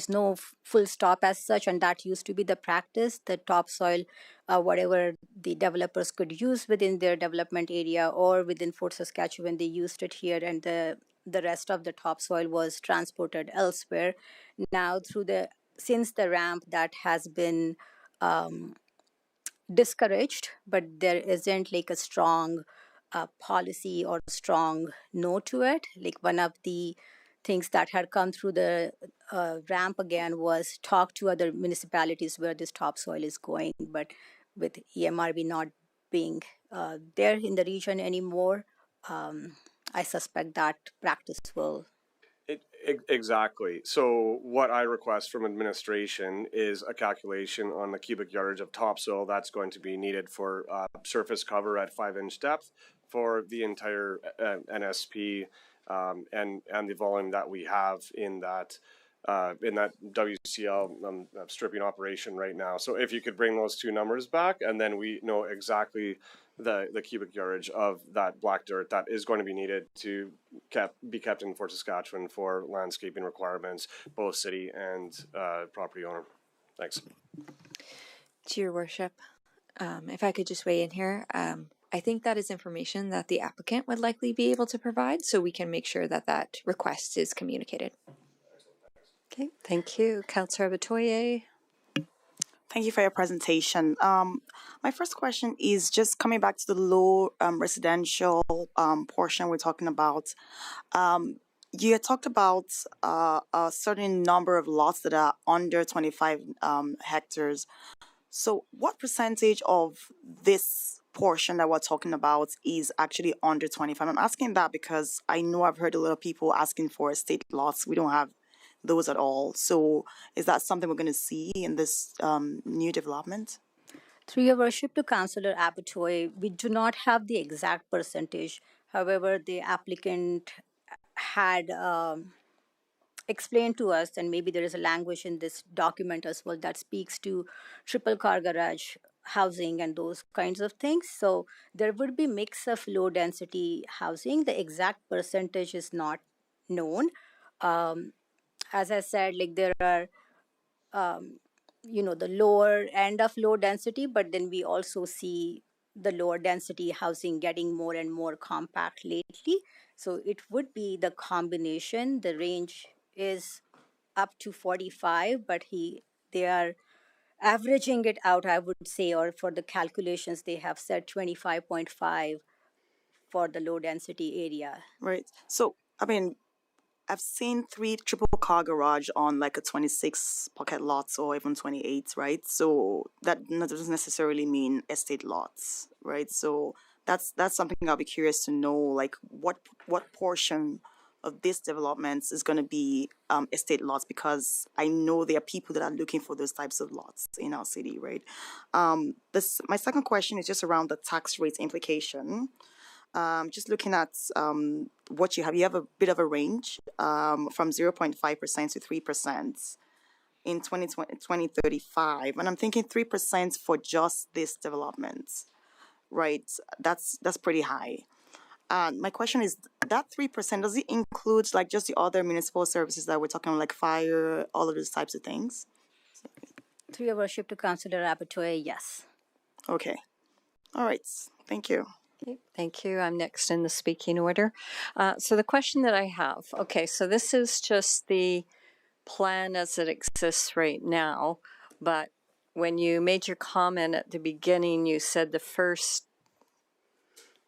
no full stop as such, and that used to be the practice. The topsoil, whatever the developers could use within their development area or within Fort Saskatchewan, they used it here, and the rest of the topsoil was transported elsewhere. Now, since the ramp, that has been discouraged, but there isn't like a strong policy or strong no to it. Like one of the things that had come through the ramp again was talk to other municipalities where this topsoil is going. But with EMRB not being there in the region anymore, I suspect that practice will. Exactly. So what I request from administration is a calculation on the cubic yardage of topsoil that's going to be needed for surface cover at 5-inch depth for the entire NSP and the volume that we have in that WCL stripping operation right now. So if you could bring those two numbers back, and then we know exactly the cubic yardage of that black dirt that is going to be needed to be kept in Fort Saskatchewan for landscaping requirements, both city and property owner. Thanks. To your worship, if I could just weigh in here, I think that is information that the applicant would likely be able to provide, so we can make sure that that request is communicated. Okay, thank you. Councillor Batoye. Thank you for your presentation. My first question is just coming back to the low residential portion we're talking about. you had talked about a certain number of lots that are under 25 hectares. So what percentage of this portion that we're talking about is actually under 25? I'm asking that because I know I've heard a lot of people asking for estate lots. We don't have those at all. So is that something we're going to see in this new development? Through your worship to Councillor Abatoy, we do not have the exact percentage. However, the applicant had explained to us, and maybe there is a language in this document as well that speaks to triple car garage housing and those kinds of things. So there would be mix of low density housing. The exact percentage is not known. As I said, like there are the lower end of low density, but then we also see the lower density housing getting more and more compact lately. So it would be the combination. The range is up to 45, but they are averaging it out, I would say, or for the calculations they have said 25.5 for the low density area. Right. So, I mean, I've seen 3 triple car garage on like a 26 pocket lots or even 28, right? So that doesn't necessarily mean estate lots, right? So that's something I'll be curious to know, like what portion of this developments is going to be estate lots, because I know there are people that are looking for those types of lots in our city, right? My second question is just around the tax rate implication. Just looking at what you have a bit of a range from 0.5% to 3% in 2035. And I'm thinking 3% for just this development, right? That's pretty high. My question is, that 3%, does it include like just the other municipal services that we're talking about, like fire, all of those types of things? Through your worship to Councillor Abatoy, yes. Okay. All right. Thank you. Okay, thank you. I'm next in the speaking order. So the question that I have, okay, so this is just the plan as it exists right now, but when you made your comment at the beginning, you said the first,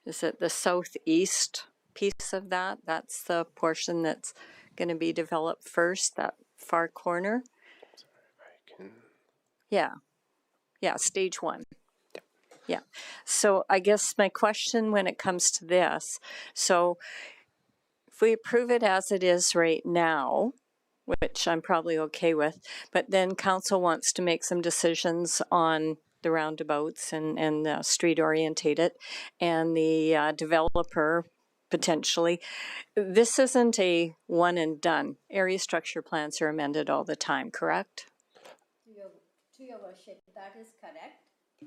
is it the southeast piece of that? That's the portion that's going to be developed first, that far corner? Yeah, stage 1. Yeah. So I guess my question when it comes to this, so if we approve it as it is right now, which I'm probably okay with, but then council wants to make some decisions on the roundabouts and street orientated, and the developer potentially, this isn't a one and done. Area structure plans are amended all the time, correct? To your worship, that is correct.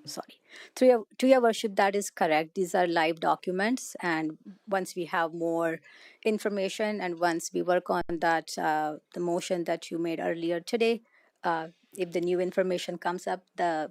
Sorry. To your worship, that is correct. These are live documents, and once we have more information and once we work on that, the motion that you made earlier today, if the new information comes up, the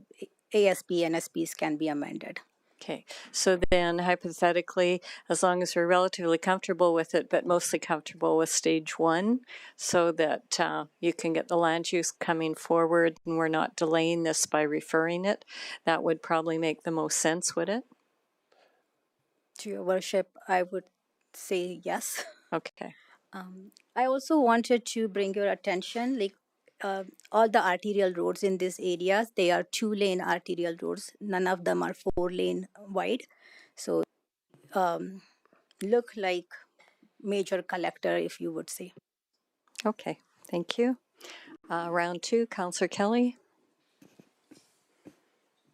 ASP and SPs can be amended. Okay, so then hypothetically, as long as we're relatively comfortable with it, but mostly comfortable with stage 1, so that you can get the land use coming forward and we're not delaying this by referring it, that would probably make the most sense, would it? To your worship, I would say yes. Okay. I also wanted to bring your attention, like all the arterial roads in these areas, they are 2-lane arterial roads. None of them are 4-lane wide. So look like major collector, if you would say. Okay, thank you. Round 2, Councillor Kelly.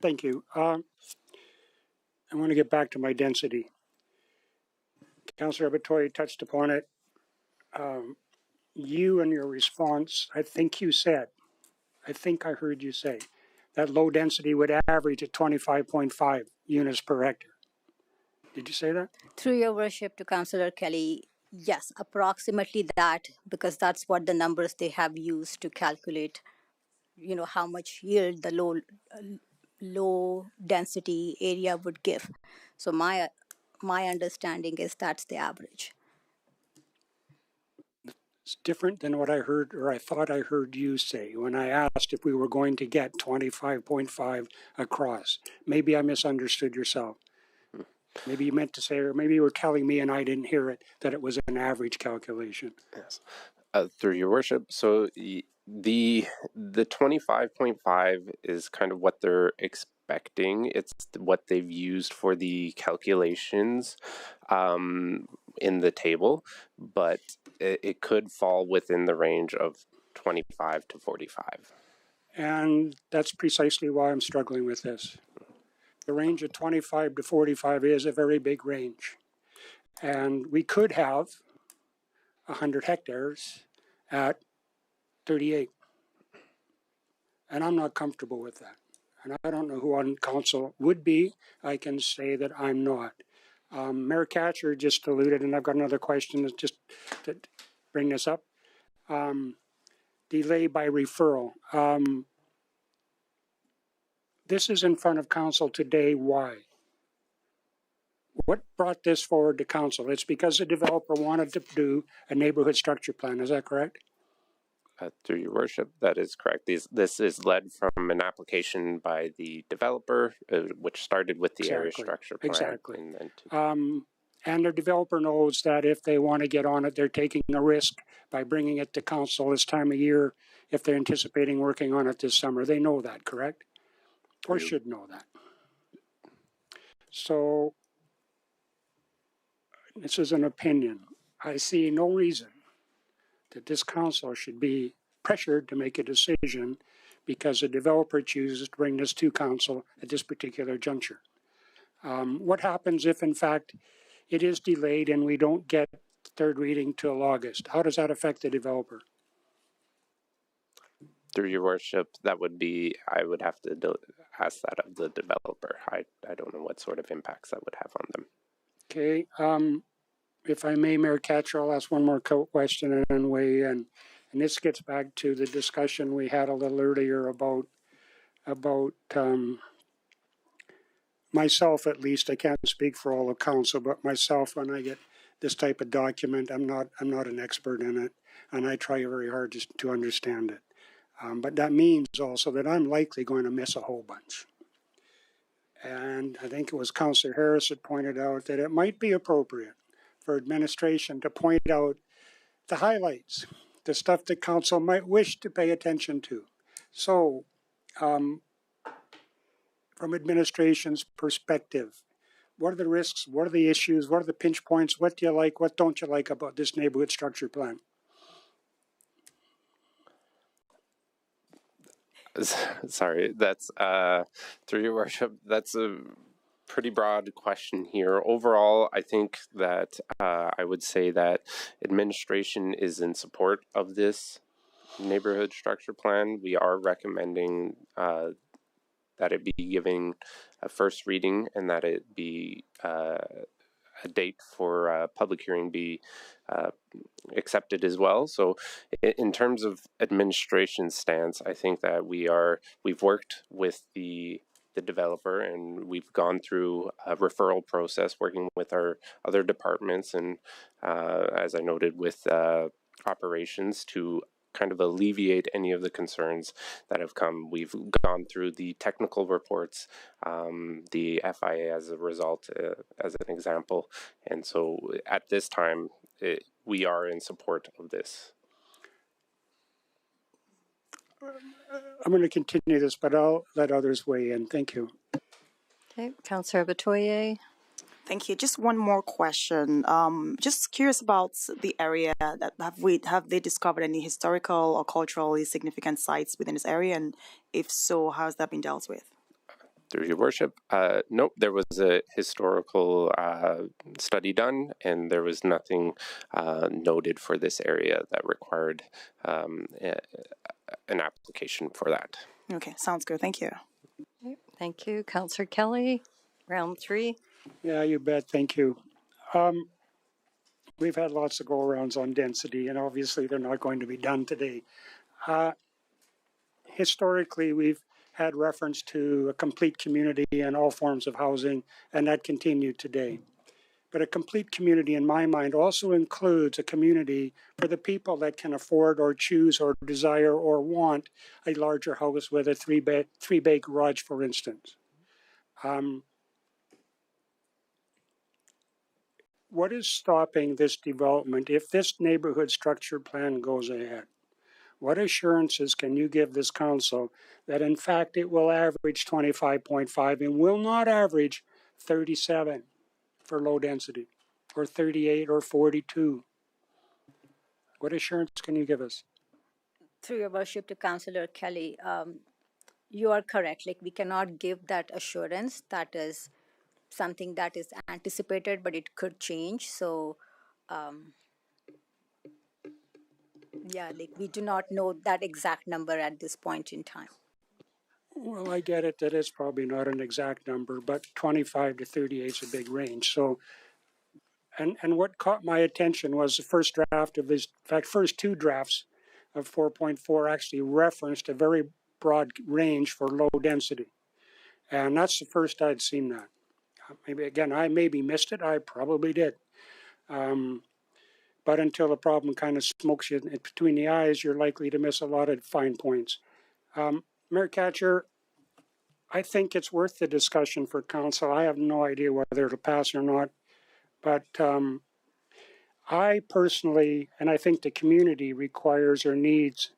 Thank you. I want to get back to my density. Councillor Abatoy touched upon it. You in your response, I think I heard you say that low density would average at 25.5 units per hectare. Did you say that? Through your worship to Councillor Kelly, yes, approximately that, because that's what the numbers they have used to calculate, how much yield the low density area would give. So my understanding is that's the average. It's different than what I heard, or I thought I heard you say when I asked if we were going to get 25.5 across. Maybe I misunderstood yourself. Maybe you meant to say, or maybe you were telling me and I didn't hear it, that it was an average calculation. Yes. Through your worship, so the 25.5 is kind of what they're expecting. It's what they've used for the calculations in the table, but it could fall within the range of 25 to 45. And that's precisely why I'm struggling with this. The range of 25 to 45 is a very big range. And we could have 100 hectares at 38. And I'm not comfortable with that. And I don't know who on council would be. I can say that I'm not. Mayor Katcher just alluded, and I've got another question just to bring this up. Delay by referral. This is in front of council today. Why? What brought this forward to council? It's because the developer wanted to do a neighborhood structure plan. Is that correct? Through your worship, that is correct. This is led from an application by the developer, which started with the area structure plan. Exactly. And then and the developer knows that if they want to get on it, they're taking a risk by bringing it to council this time of year if they're anticipating working on it this summer. They know that, correct? Or should know that. So, this is an opinion. I see no reason that this council should be pressured to make a decision because the developer chooses to bring this to council at this particular juncture. What happens if, in fact, it is delayed and we don't get third reading till August? How does that affect the developer? Through your worship, that would be, I would have to ask that of the developer. I don't know what sort of impacts that would have on them. Okay. If I may, Mayor Katcher, I'll ask one more question and then weigh in. And this gets back to the discussion we had a little earlier about myself, at least. I can't speak for all of council, but myself, when I get this type of document, I'm not an expert in it, and I try very hard to understand it. But that means also that I'm likely going to miss a whole bunch. And I think it was Councillor Harris that pointed out that it might be appropriate for administration to point out the highlights, the stuff that council might wish to pay attention to. So, from administration's perspective, what are the risks? What are the issues? What are the pinch points? What do you like? What don't you like about this neighborhood structure plan? Sorry, that's through your worship, that's a pretty broad question here. Overall, I think that I would say that administration is in support of this neighborhood structure plan. We are recommending that it be giving a first reading and that it be a date for public hearing be accepted as well. So in terms of administration stance, I think that we've worked with the developer and we've gone through a referral process working with our other departments and as I noted with operations to kind of alleviate any of the concerns that have come. We've gone through the technical reports, the FIA as a result, as an example. And so at this time, we are in support of this. I'm going to continue this, but I'll let others weigh in. Thank you. Okay, Councillor Batoye. Thank you. Just one more question. Just curious about the area that have they discovered any historical or culturally significant sites within this area, and if so, how has that been dealt with? Through your worship, nope. There was a historical study done, and there was nothing noted for this area that required an application for that. Okay, sounds good. Thank you. Okay, thank you, Councillor Kelly. Round 3. Yeah, you bet. Thank you. We've had lots of go-arounds on density, and obviously they're not going to be done today. Historically, we've had reference to a complete community and all forms of housing, and that continued today. But a complete community, in my mind, also includes a community for the people that can afford or choose or desire or want a larger house with a three-bay garage, for instance. what is stopping this development if this neighborhood structure plan goes ahead? What assurances can you give this council that in fact it will average 25.5 and will not average 37 for low density, or 38 or 42? What assurance can you give us? Through your worship to Councillor Kelly, you are correct. Like, we cannot give that assurance. That is something that is anticipated, but it could change. So, yeah, like, we do not know that exact number at this point in time. Well, I get it that it's probably not an exact number, but 25 to 38 is a big range. So, and what caught my attention was the first draft of this, in fact, first two drafts of 4.4 actually referenced a very broad range for low density. And that's the first I'd seen that. Maybe, again, I maybe missed it. I probably did. But until the problem kind of smokes you between the eyes, you're likely to miss a lot of fine points. Mayor Katcher, I think it's worth the discussion for council. I have no idea whether it'll pass or not. But I personally, and I think the community requires or needs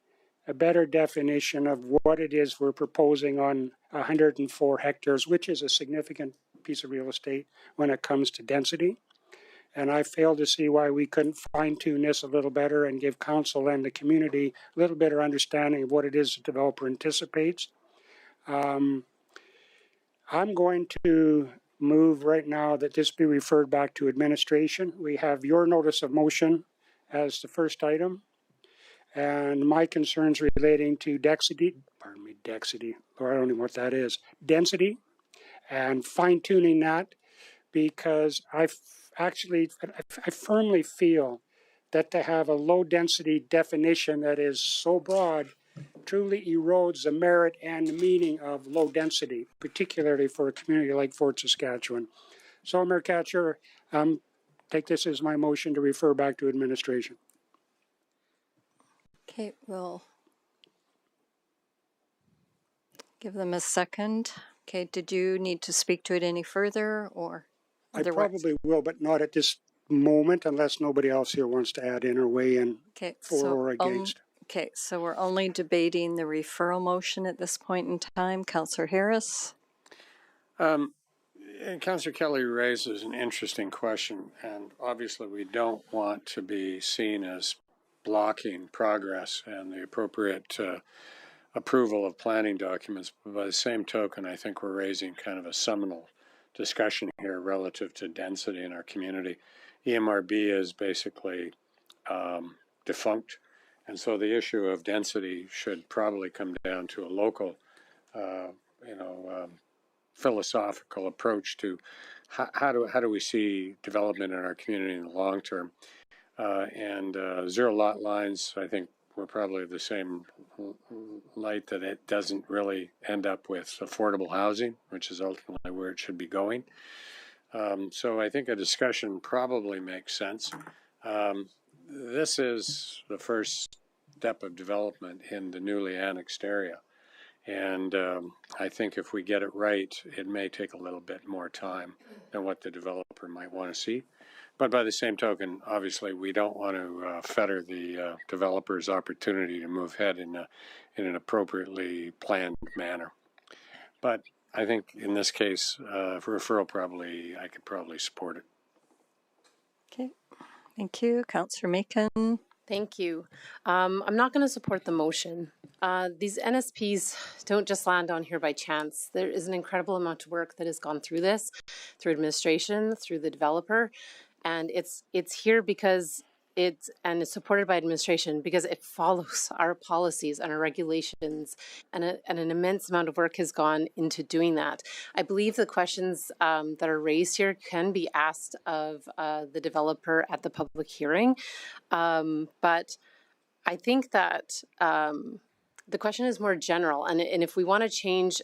a better definition of what it is we're proposing on 104 hectares, which is a significant piece of real estate when it comes to density. And I fail to see why we couldn't fine-tune this a little better and give council and the community a little better understanding of what it is the developer anticipates. I'm going to move right now that this be referred back to administration. We have your notice of motion as the first item, and my concerns relating to density, Lord, I don't even know what that is, density, and fine-tuning that, because I firmly feel that to have a low-density definition that is so broad truly erodes the merit and the meaning of low density, particularly for a community like Fort Saskatchewan. So, Mayor Katcher, take this as my motion to refer back to administration. Okay, we'll give them a second. Okay, did you need to speak to it any further, or otherwise? I probably will, but not at this moment unless nobody else here wants to add in or weigh in or against. Okay, so we're only debating the referral motion at this point in time. Councillor Harris? Councillor Kelly raises an interesting question, and obviously we don't want to be seen as blocking progress and the appropriate approval of planning documents. But by the same token, I think we're raising kind of a seminal discussion here relative to density in our community. EMRB is basically defunct. And so the issue of density should probably come down to a local, philosophical approach to how do we see development in our community in the long term. And zero lot lines, I think we're probably the same light that it doesn't really end up with affordable housing, which is ultimately where it should be going. So I think a discussion probably makes sense. This is the first step of development in the newly annexed area. And I think if we get it right, it may take a little bit more time than what the developer might want to see. But by the same token, obviously, we don't want to fetter the developer's opportunity to move ahead in an appropriately planned manner. But I think in this case, for referral, I could probably support it. Okay, thank you. Councillor Macon? Thank you. I'm not going to support the motion. These NSPs don't just land on here by chance. There is an incredible amount of work that has gone through this, through administration, through the developer, and it's here because it's supported by administration because it follows our policies and our regulations, and an immense amount of work has gone into doing that. I believe the questions that are raised here can be asked of the developer at the public hearing, but I think that the question is more general, and if we want to change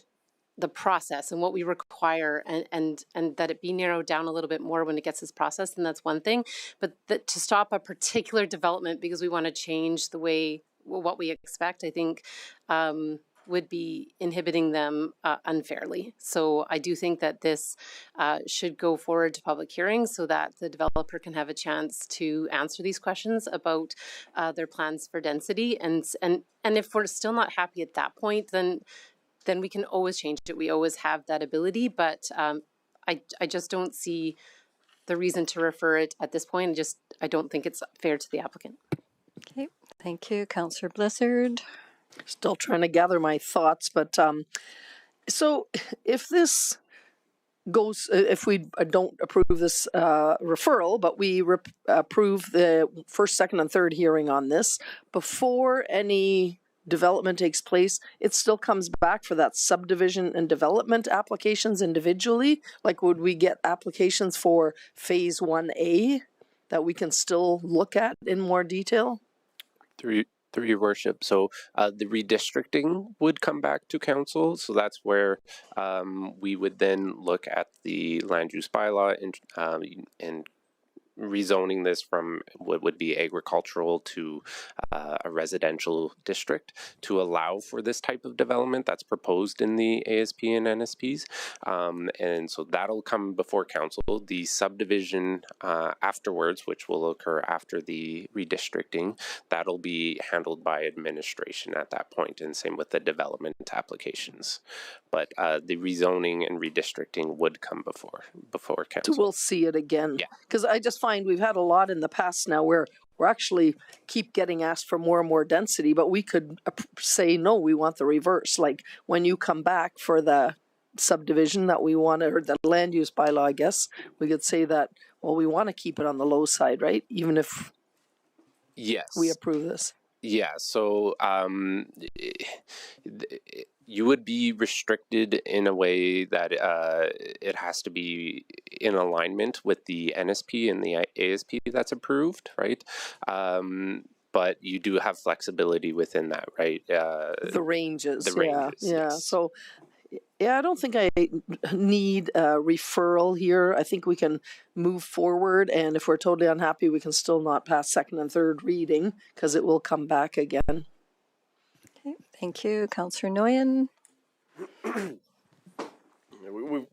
the process and what we require and that it be narrowed down a little bit more when it gets this process, then that's one thing. But to stop a particular development because we want to change the way, what we expect, I think would be inhibiting them unfairly. So I do think that this should go forward to public hearings so that the developer can have a chance to answer these questions about their plans for density. And if we're still not happy at that point, then we can always change it. We always have that ability, but I just don't see the reason to refer it at this point. I don't think it's fair to the applicant. Okay, thank you. Councillor Blizzard. Still trying to gather my thoughts, but so if this goes, if we don't approve this referral, but we approve the first, second, and third hearing on this, before any development takes place, it still comes back for that subdivision and development applications individually? Like, would we get applications for phase 1A that we can still look at in more detail? Through your worship. So the redistricting would come back to council. So that's where we would then look at the land use bylaw and rezoning this from what would be agricultural to a residential district to allow for this type of development that's proposed in the ASP and NSPs. And so that'll come before council. The subdivision afterwards, which will occur after the redistricting, that'll be handled by administration at that point, and same with the development applications. But the rezoning and redistricting would come before council. So we'll see it again. Yeah. Because I just find we've had a lot in the past now where we're actually keep getting asked for more and more density, but we could say, no, we want the reverse. Like when you come back for the subdivision that we want, or the land use bylaw, I guess, we could say that, well, we want to keep it on the low side, right? Even if we approve this. Yeah, so you would be restricted in a way that it has to be in alignment with the NSP and the ASP that's approved, right? But you do have flexibility within that, right? The ranges. The ranges, yeah. yes. So, yeah, I don't think I need a referral here. I think we can move forward, and if we're totally unhappy, we can still not pass second and third reading because it will come back again. Okay, thank you. Councillor Nguyen.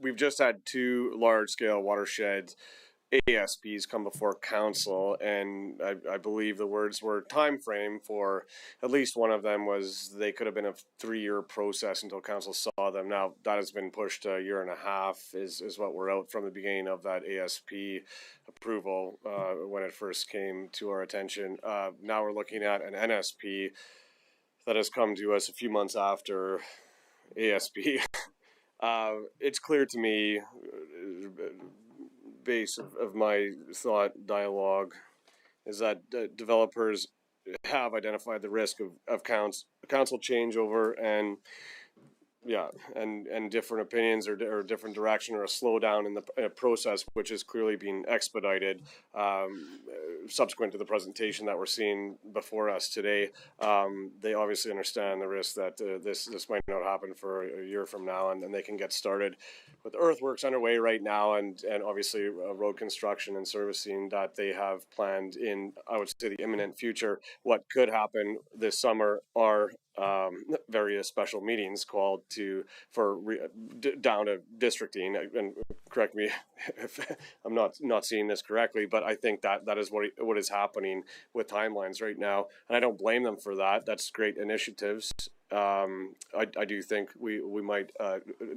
We've just had two large-scale watershed ASPs come before council, and I believe the words were time frame for at least one of them was they could have been a 3-year process until council saw them. Now that has been pushed to 1.5 years is what we're out from the beginning of that ASP approval when it first came to our attention. Now we're looking at an NSP that has come to us a few months after ASP. It's clear to me, base of my thought dialogue, is that developers have identified the risk of council changeover and different opinions or different direction or a slowdown in the process, which is clearly being expedited subsequent to the presentation that we're seeing before us today. They obviously understand the risk that this might not happen for a year from now, and they can get started with earthworks underway right now, and obviously road construction and servicing that they have planned in, I would say, the imminent future. What could happen this summer are various special meetings called down to districting, and correct me if I'm not seeing this correctly, but I think that is what is happening with timelines right now, and I don't blame them for that. That's great initiatives. I do think we might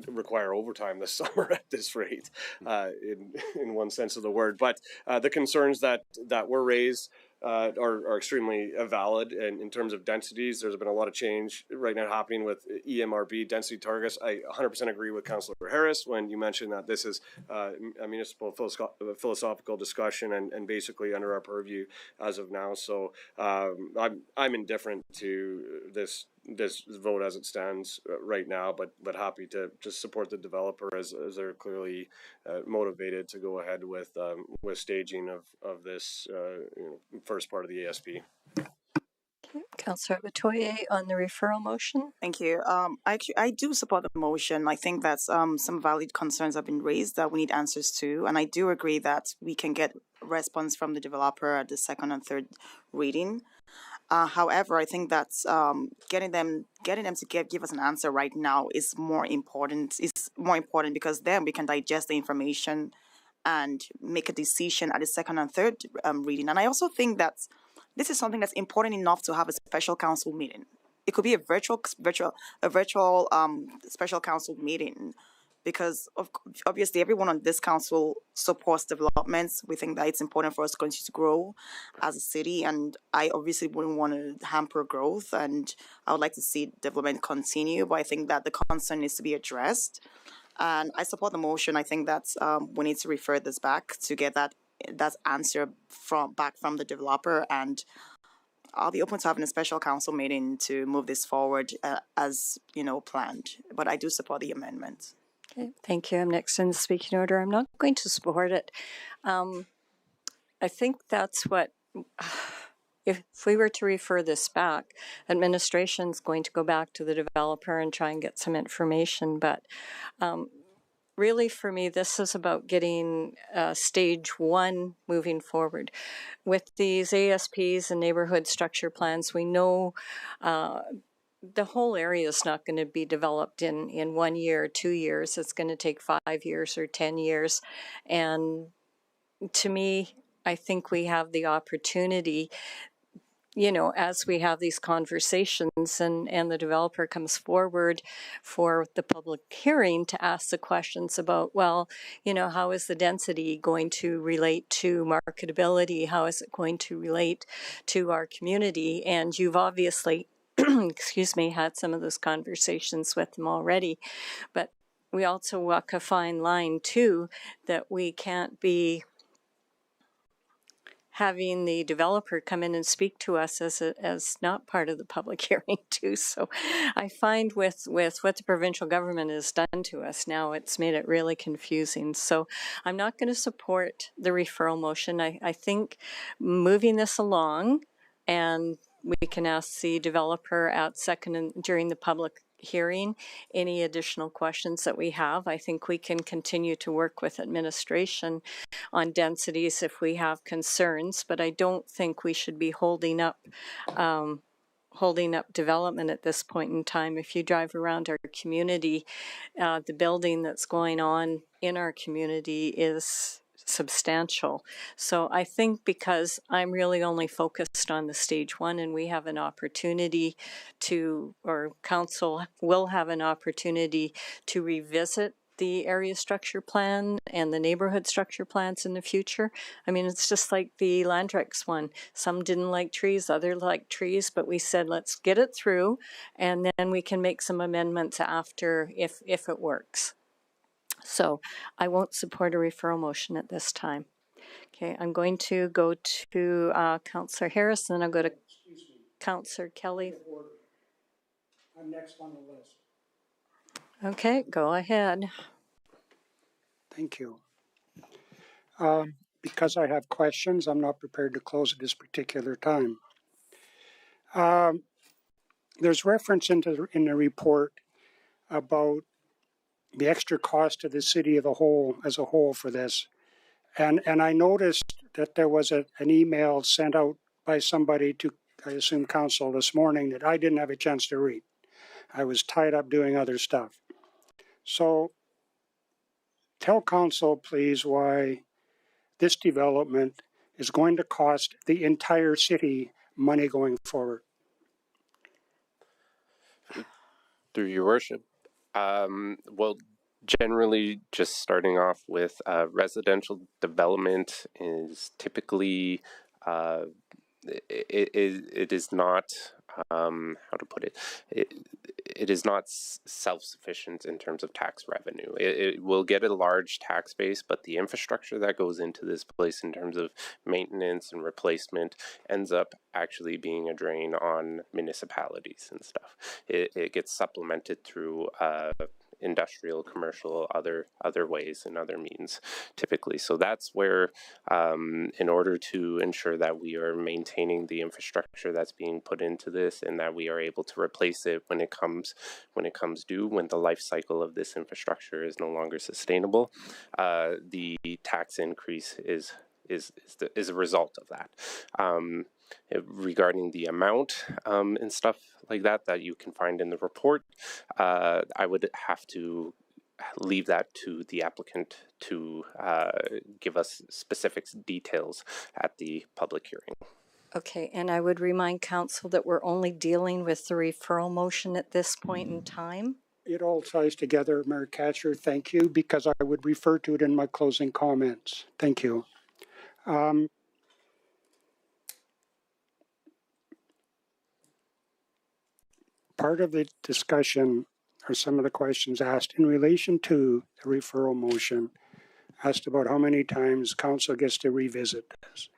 require overtime this summer at this rate, in one sense of the word. But the concerns that were raised are extremely valid, and in terms of densities, there's been a lot of change right now happening with EMRB density targets. I 100% agree with Councillor Harris when you mentioned that this is a municipal philosophical discussion and basically under our purview as of now. So I'm indifferent to this vote as it stands right now, but happy to just support the developer as they're clearly motivated to go ahead with staging of this first part of the ASP. Okay. Councillor Batoye on the referral motion. Thank you. I do support the motion. I think that some valid concerns have been raised that we need answers to, and I do agree that we can get response from the developer at the second and third reading. However, I think that's getting them to give us an answer right now is more important. Is more important because then we can digest the information and make a decision at the second and third reading. And I also think that this is something that's important enough to have a special council meeting. It could be a virtual special council meeting, because obviously everyone on this council supports developments. We think that it's important for us to continue to grow as a city, and I obviously wouldn't want to hamper growth, and I would like to see development continue, but I think that the concern needs to be addressed. And I support the motion. I think that we need to refer this back to get that answer back from the developer, and I'll be open to having a special council meeting to move this forward as planned. But I do support the amendment. Okay, thank you. I'm next in the speaking order. I'm not going to support it. I think that's what. If we were to refer this back, administration's going to go back to the developer and try and get some information. But really, for me, this is about getting stage one moving forward. With these ASPs and neighborhood structure plans, we know the whole area is not going to be developed in 1 year or 2 years. It's going to take 5 years or 10 years. And to me, I think we have the opportunity, as we have these conversations and the developer comes forward for the public hearing to ask the questions about, well, how is the density going to relate to marketability? How is it going to relate to our community? And you've obviously, excuse me, had some of those conversations with them already. But we also walk a fine line, too, that we can't be having the developer come in and speak to us as not part of the public hearing too. So I find with what the provincial government has done to us now, it's made it really confusing. So I'm not going to support the referral motion. I think moving this along, and we can ask the developer at second and during the public hearing any additional questions that we have. I think we can continue to work with administration on densities if we have concerns, but I don't think we should be holding up development at this point in time. If you drive around our community, the building that's going on in our community is substantial. So I think because I'm really only focused on the stage one, and we have an opportunity to, or council will have an opportunity to revisit the area structure plan and the neighborhood structure plans in the future. I mean, it's just like the Land Recs one. Some didn't like trees, others liked trees, but we said, let's get it through, and then we can make some amendments after if it works. So I won't support a referral motion at this time. Okay, I'm going to go to Councillor Harris, and then I'll go to Councillor Kelly. I'm next on the list. Okay, go ahead. Thank you. Because I have questions, I'm not prepared to close at this particular time. There's reference in the report about the extra cost to the city as a whole for this. And I noticed that there was an email sent out by somebody to, I assume, council this morning that I didn't have a chance to read. I was tied up doing other stuff. So tell council, please, why this development is going to cost the entire city money going forward. Through your worship. Well, generally, just starting off with residential development is typically it is not how to put it. It is not self-sufficient in terms of tax revenue. It will get a large tax base, but the infrastructure that goes into this place in terms of maintenance and replacement ends up actually being a drain on municipalities and stuff. It gets supplemented through industrial, commercial, other ways and other means typically. So that's where in order to ensure that we are maintaining the infrastructure that's being put into this and that we are able to replace it when it comes due, when the life cycle of this infrastructure is no longer sustainable, the tax increase is a result of that. regarding the amount and stuff like that you can find in the report, I would have to leave that to the applicant to give us specific details at the public hearing. Okay, and I would remind council that we're only dealing with the referral motion at this point in time. It all ties together, Mayor Katcher. Thank you, because I would refer to it in my closing comments. Thank you. Part of the discussion are some of the questions asked in relation to the referral motion, asked about how many times council gets to revisit this.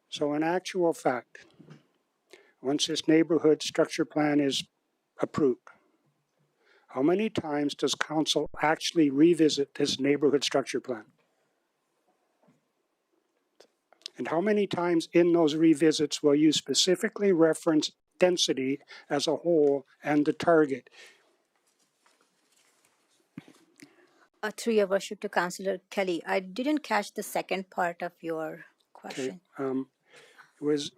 So in actual fact, once this neighborhood structure plan is approved, how many times does council actually revisit this neighborhood structure plan? And how many times in those revisits will you specifically reference density as a whole and the target? Through your worship to Councillor Kelly, I didn't catch the second part of your question. Okay. It was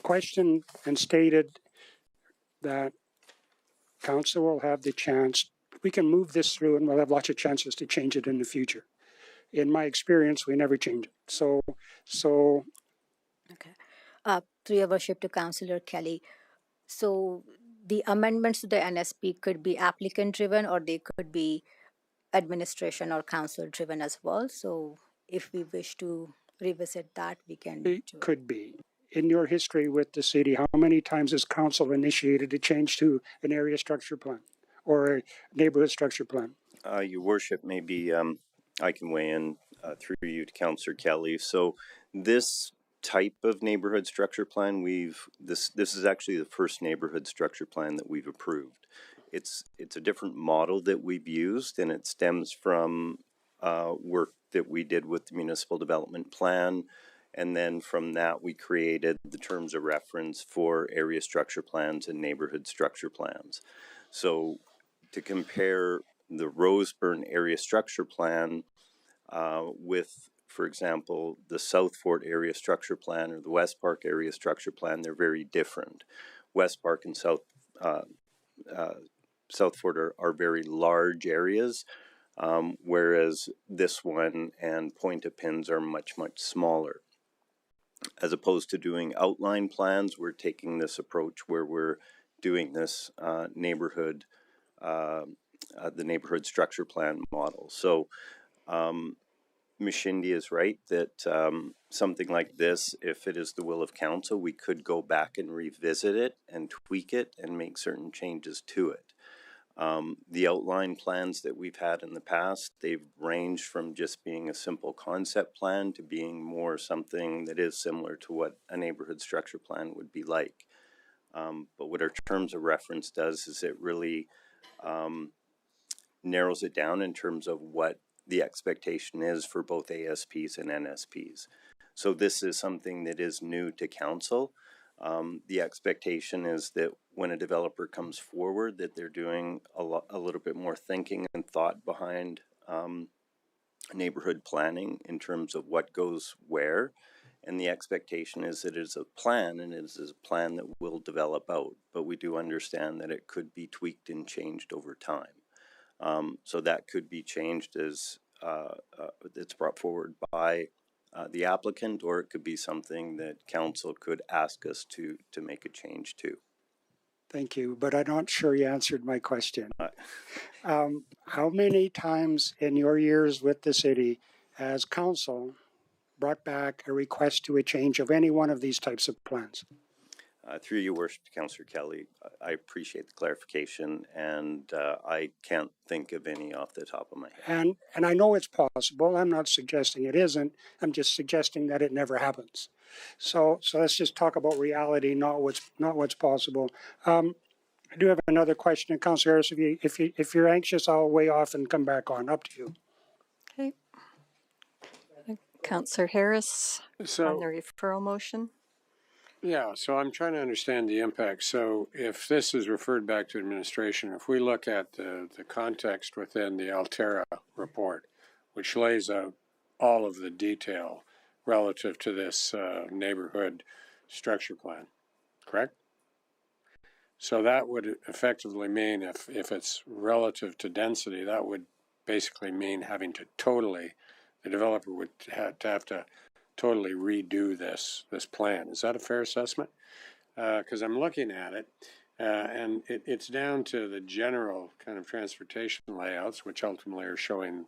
questioned and stated that council will have the chance, we can move this through and we'll have lots of chances to change it in the future. In my experience, we never change it. So Okay. Through your worship to Councillor Kelly, so the amendments to the NSP could be applicant driven or they could be administration or council driven as well. So if we wish to revisit that, we can do it could be. In your history with the city, how many times has council initiated a change to an area structure plan or a neighborhood structure plan? Your worship, maybe I can weigh in through you to Councillor Kelly. So this type of neighborhood structure plan, this is actually the first neighborhood structure plan that we've approved. It's a different model that we've used, and it stems from work that we did with the municipal development plan. And then from that, we created the terms of reference for area structure plans and neighborhood structure plans. So to compare the Roseburn area structure plan with, for example, the South Fort area structure plan or the West Park area structure plan, they're very different. West Park and South Fort are very large areas, whereas this one and Point-au-Pins are much smaller. As opposed to doing outline plans, we're taking this approach where we're doing this the neighborhood structure plan model. So Mishindi is right that something like this, if it is the will of council, we could go back and revisit it and tweak it and make certain changes to it. The outline plans that we've had in the past, they've ranged from just being a simple concept plan to being more something that is similar to what a neighborhood structure plan would be like. But what our terms of reference does is it really narrows it down in terms of what the expectation is for both ASPs and NSPs. So this is something that is new to council. The expectation is that when a developer comes forward that they're doing a little bit more thinking and thought behind neighborhood planning in terms of what goes where. And the expectation is that it is a plan and it is a plan that will develop out. But we do understand that it could be tweaked and changed over time. So that could be changed as it's brought forward by the applicant, or it could be something that council could ask us to make a change to. Thank you, but I'm not sure you answered my question. How many times in your years with the city has council brought back a request to a change of any one of these types of plans? Through your worship, Councillor Kelly, I appreciate the clarification, and I can't think of any off the top of my head. And I know it's possible. I'm not suggesting it isn't. I'm just suggesting that it never happens. So let's just talk about reality, not what's possible. I do have another question, Councillor Harris. If you're anxious, I'll weigh off and come back on. Up to you. Okay. Councillor Harris on the referral motion. Yeah, so I'm trying to understand the impact. So if this is referred back to administration, if we look at the context within the Altera report, which lays out all of the detail relative to this neighborhood structure plan, correct? So that would effectively mean if it's relative to density, that would basically mean having to totally, the developer would have to totally redo this plan. Is that a fair assessment? Because I'm looking at it, and it's down to the general kind of transportation layouts, which ultimately are showing,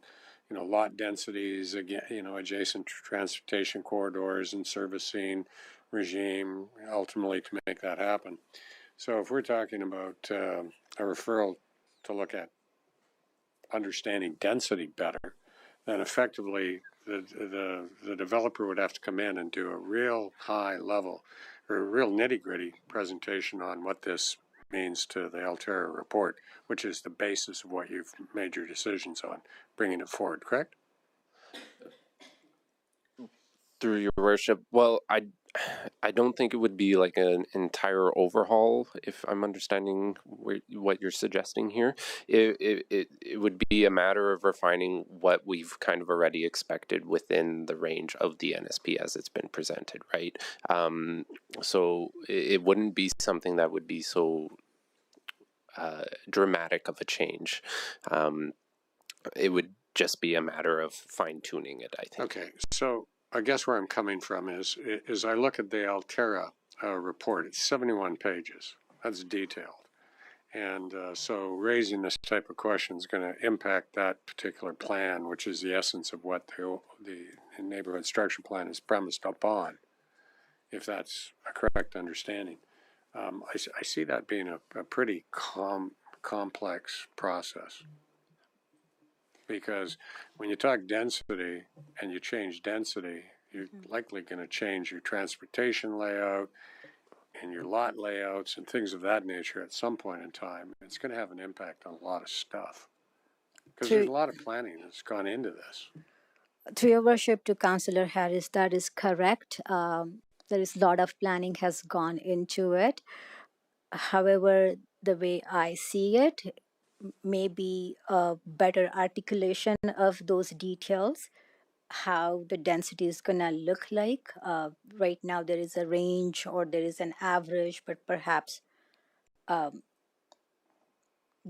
lot densities, again, adjacent transportation corridors and servicing regime, ultimately to make that happen. So if we're talking about a referral to look at understanding density better, then effectively the developer would have to come in and do a real high level or a real nitty gritty presentation on what this means to the Alterra report, which is the basis of what you've made your decisions on, bringing it forward, correct? Through your worship, well, I don't think it would be like an entire overhaul, if I'm understanding what you're suggesting here. It would be a matter of refining what we've kind of already expected within the range of the NSP as it's been presented, right? So it wouldn't be something that would be so dramatic of a change. It would just be a matter of fine-tuning it, I think. Okay, so I guess where I'm coming from is I look at the Alterra report. It's 71 pages. That's detailed. And so raising this type of question is going to impact that particular plan, which is the essence of what the neighborhood structure plan is premised upon, if that's a correct understanding. I see that being a pretty complex process. Because when you talk density and you change density, you're likely going to change your transportation layout and your lot layouts and things of that nature at some point in time. It's going to have an impact on a lot of stuff. Because there's a lot of planning that's gone into this. Through your worship to Councillor Harris, that is correct. There is a lot of planning has gone into it. However, the way I see it, maybe a better articulation of those details, how the density is going to look like. Right now, there is a range or there is an average, but perhaps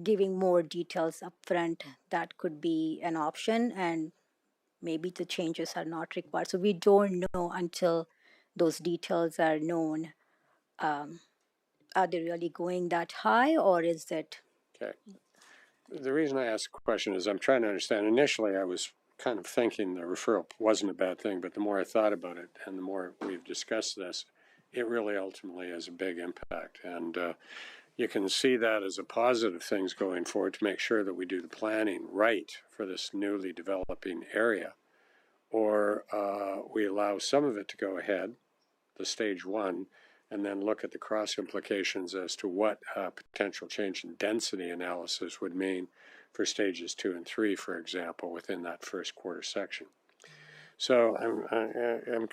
giving more details upfront, that could be an option, and maybe the changes are not required. So we don't know until those details are known. Are they really going that high, or is it? Okay. The reason I ask the question is I'm trying to understand. Initially, I was kind of thinking the referral wasn't a bad thing, but the more I thought about it and the more we've discussed this, it really ultimately has a big impact. And you can see that as a positive thing going forward to make sure that we do the planning right for this newly developing area. Or we allow some of it to go ahead, the stage one, and then look at the cross implications as to what potential change in density analysis would mean for stages 2 and 3, for example, within that first quarter section. So I'm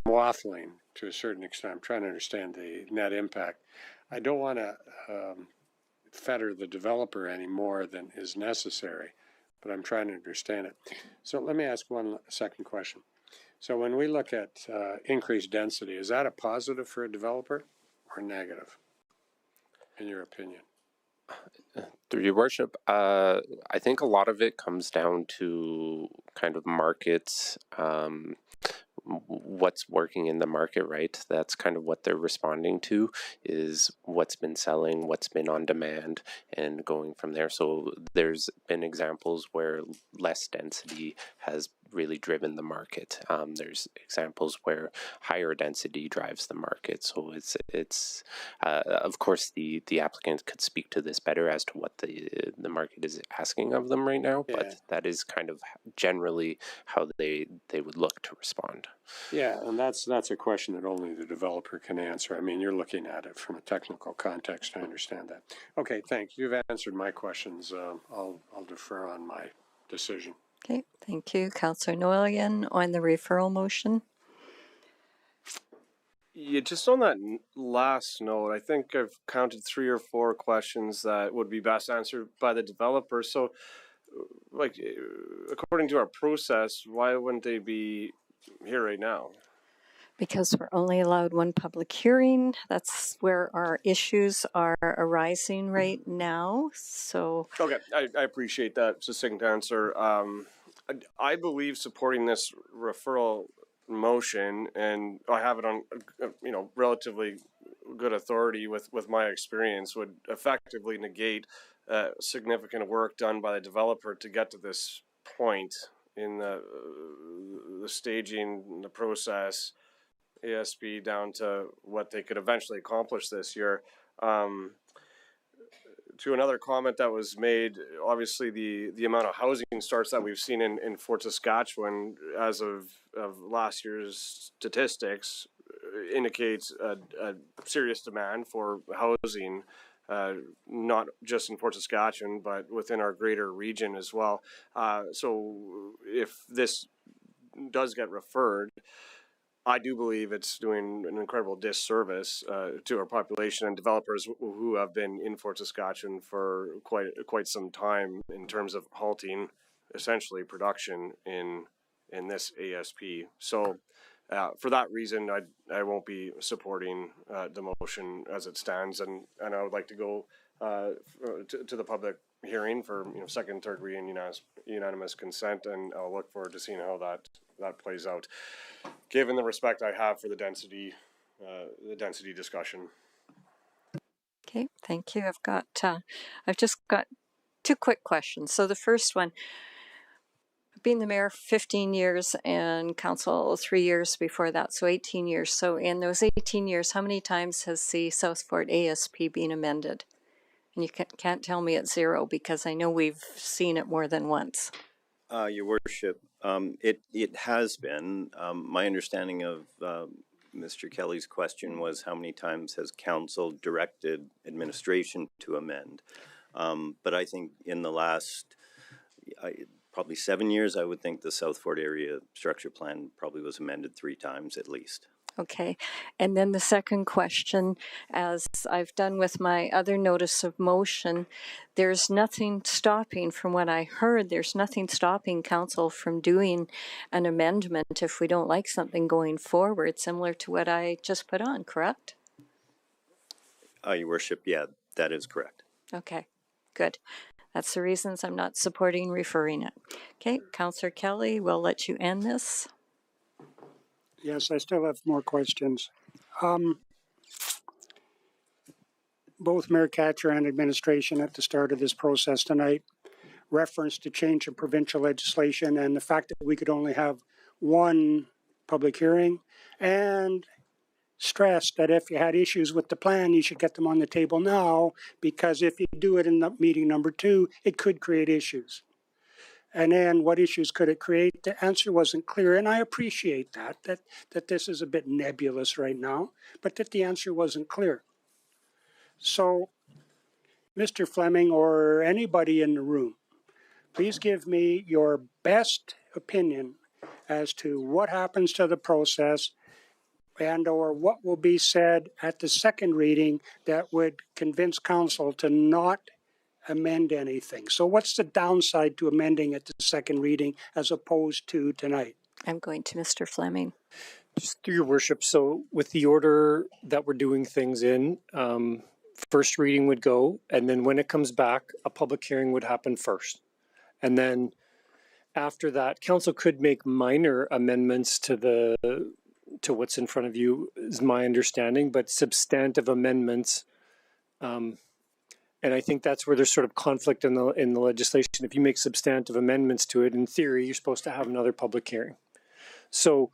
waffling to a certain extent. I'm trying to understand the net impact. I don't want to fetter the developer any more than is necessary, but I'm trying to understand it. So let me ask one second question. So when we look at increased density, is that a positive for a developer or negative, in your opinion? Through your worship, I think a lot of it comes down to kind of markets, what's working in the market, right? That's kind of what they're responding to, is what's been selling, what's been on demand, and going from there. So there's been examples where less density has really driven the market. There's examples where higher density drives the market. So it's of course the applicant could speak to this better as to what the market is asking of them right now, but that is kind of generally how they would look to respond. Yeah, and that's a question that only the developer can answer. I mean, you're looking at it from a technical context. I understand that. Okay, thanks. You've answered my questions. I'll defer on my decision. Okay, thank you. Councillor Noelian on the referral motion. Yeah, just on that last note, I think I've counted 3 or 4 questions that would be best answered by the developer. So, like, according to our process, why wouldn't they be here right now? Because we're only allowed one public hearing. That's where our issues are arising right now. So, Okay, I appreciate that succinct answer. I believe supporting this referral motion, and I have it on, relatively good authority with my experience, would effectively negate significant work done by the developer to get to this point in the staging, the process, ASP down to what they could eventually accomplish this year. To another comment that was made, obviously the amount of housing starts that we've seen in Fort Saskatchewan as of last year's statistics indicates a serious demand for housing, not just in Fort Saskatchewan, but within our greater region as well. So if this does get referred, I do believe it's doing an incredible disservice to our population and developers who have been in Fort Saskatchewan for quite some time in terms of halting essentially production in this ASP. So for that reason, I won't be supporting the motion as it stands, and I would like to go to the public hearing for second, third reading, unanimous consent, and I'll look forward to seeing how that plays out, given the respect I have for the density discussion. okay, thank you. I've just got two quick questions. So the first one, being the mayor 15 years and council 3 years before that, so 18 years. So in those 18 years, how many times has the South Fort ASP been amended? And you can't tell me it's zero, because I know we've seen it more than once. Your Worship, it has been. My understanding of Mr. Kelly's question was how many times has council directed administration to amend? But I think in the last probably 7 years, I would think the South Fort Area Structure Plan probably was amended 3 times at least. Okay. And then the second question, as I've done with my other notice of motion, there's nothing stopping, from what I heard, there's nothing stopping council from doing an amendment if we don't like something going forward, similar to what I just put on, correct? Your Worship, yeah, that is correct. Okay, good. That's the reasons I'm not supporting referring it. Okay, Councillor Kelly, we'll let you end this. Yes, I still have more questions. Both Mayor Katcher and administration at the start of this process tonight referenced the change in provincial legislation and the fact that we could only have one public hearing, and stressed that if you had issues with the plan, you should get them on the table now, because if you do it in the meeting number 2, it could create issues. And then what issues could it create? The answer wasn't clear, and I appreciate that this is a bit nebulous right now, but that the answer wasn't clear. So, Mr. Fleming or anybody in the room, please give me your best opinion as to what happens to the process and or what will be said at the second reading that would convince council to not amend anything. So what's the downside to amending at the second reading as opposed to tonight? I'm going to Mr. Fleming. Just through your worship, so with the order that we're doing things in, first reading would go, and then when it comes back, a public hearing would happen first. And then after that, council could make minor amendments to what's in front of you, is my understanding, but substantive amendments, and I think that's where there's sort of conflict in the legislation. If you make substantive amendments to it, in theory, you're supposed to have another public hearing. So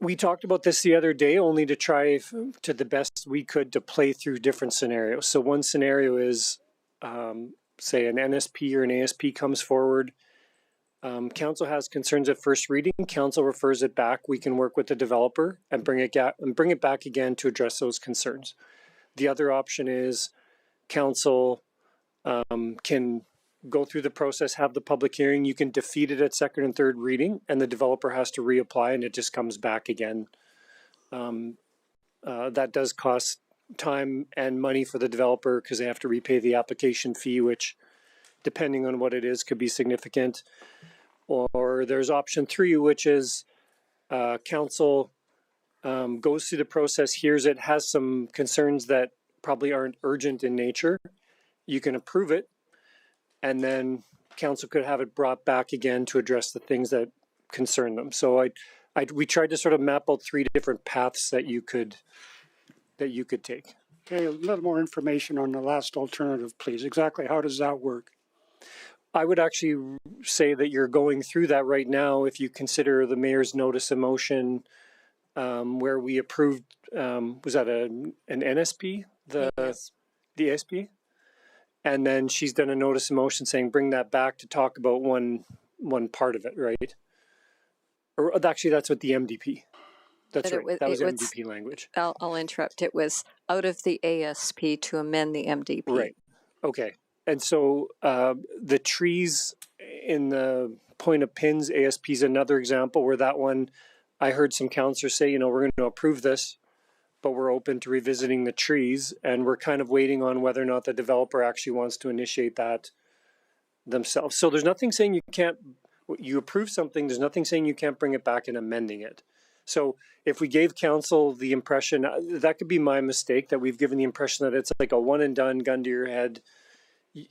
we talked about this the other day, only to try to the best we could to play through different scenarios. So one scenario is, say, an NSP or an ASP comes forward. Council has concerns at first reading. Council refers it back. We can work with the developer and bring it back again to address those concerns. The other option is council can go through the process, have the public hearing. You can defeat it at second and third reading, and the developer has to reapply, and it just comes back again. That does cost time and money for the developer because they have to repay the application fee, which, depending on what it is, could be significant. Or there's option 3, which is council goes through the process, hears it, has some concerns that probably aren't urgent in nature, you can approve it, and then council could have it brought back again to address the things that concern them. So we tried to sort of map out 3 different paths that you could take. Okay, a little more information on the last alternative, please. Exactly how does that work? I would actually say that you're going through that right now if you consider the mayor's notice of motion where we approved, was that an NSP? The ASP? And then she's done a notice of motion saying bring that back to talk about one part of it, right? Or actually that's what the MDP. That's right. That was MDP language. I'll interrupt. It was out of the ASP to amend the MDP. Right. Okay. And so the trees in the Point of Pins ASP is another example where that one, I heard some councillors say, you know, we're going to approve this, but we're open to revisiting the trees, and we're kind of waiting on whether or not the developer actually wants to initiate that themselves. So there's nothing saying you can't, you approve something, there's nothing saying you can't bring it back and amending it. So if we gave council the impression, that could be my mistake, that we've given the impression that it's like a one and done, gun to your head.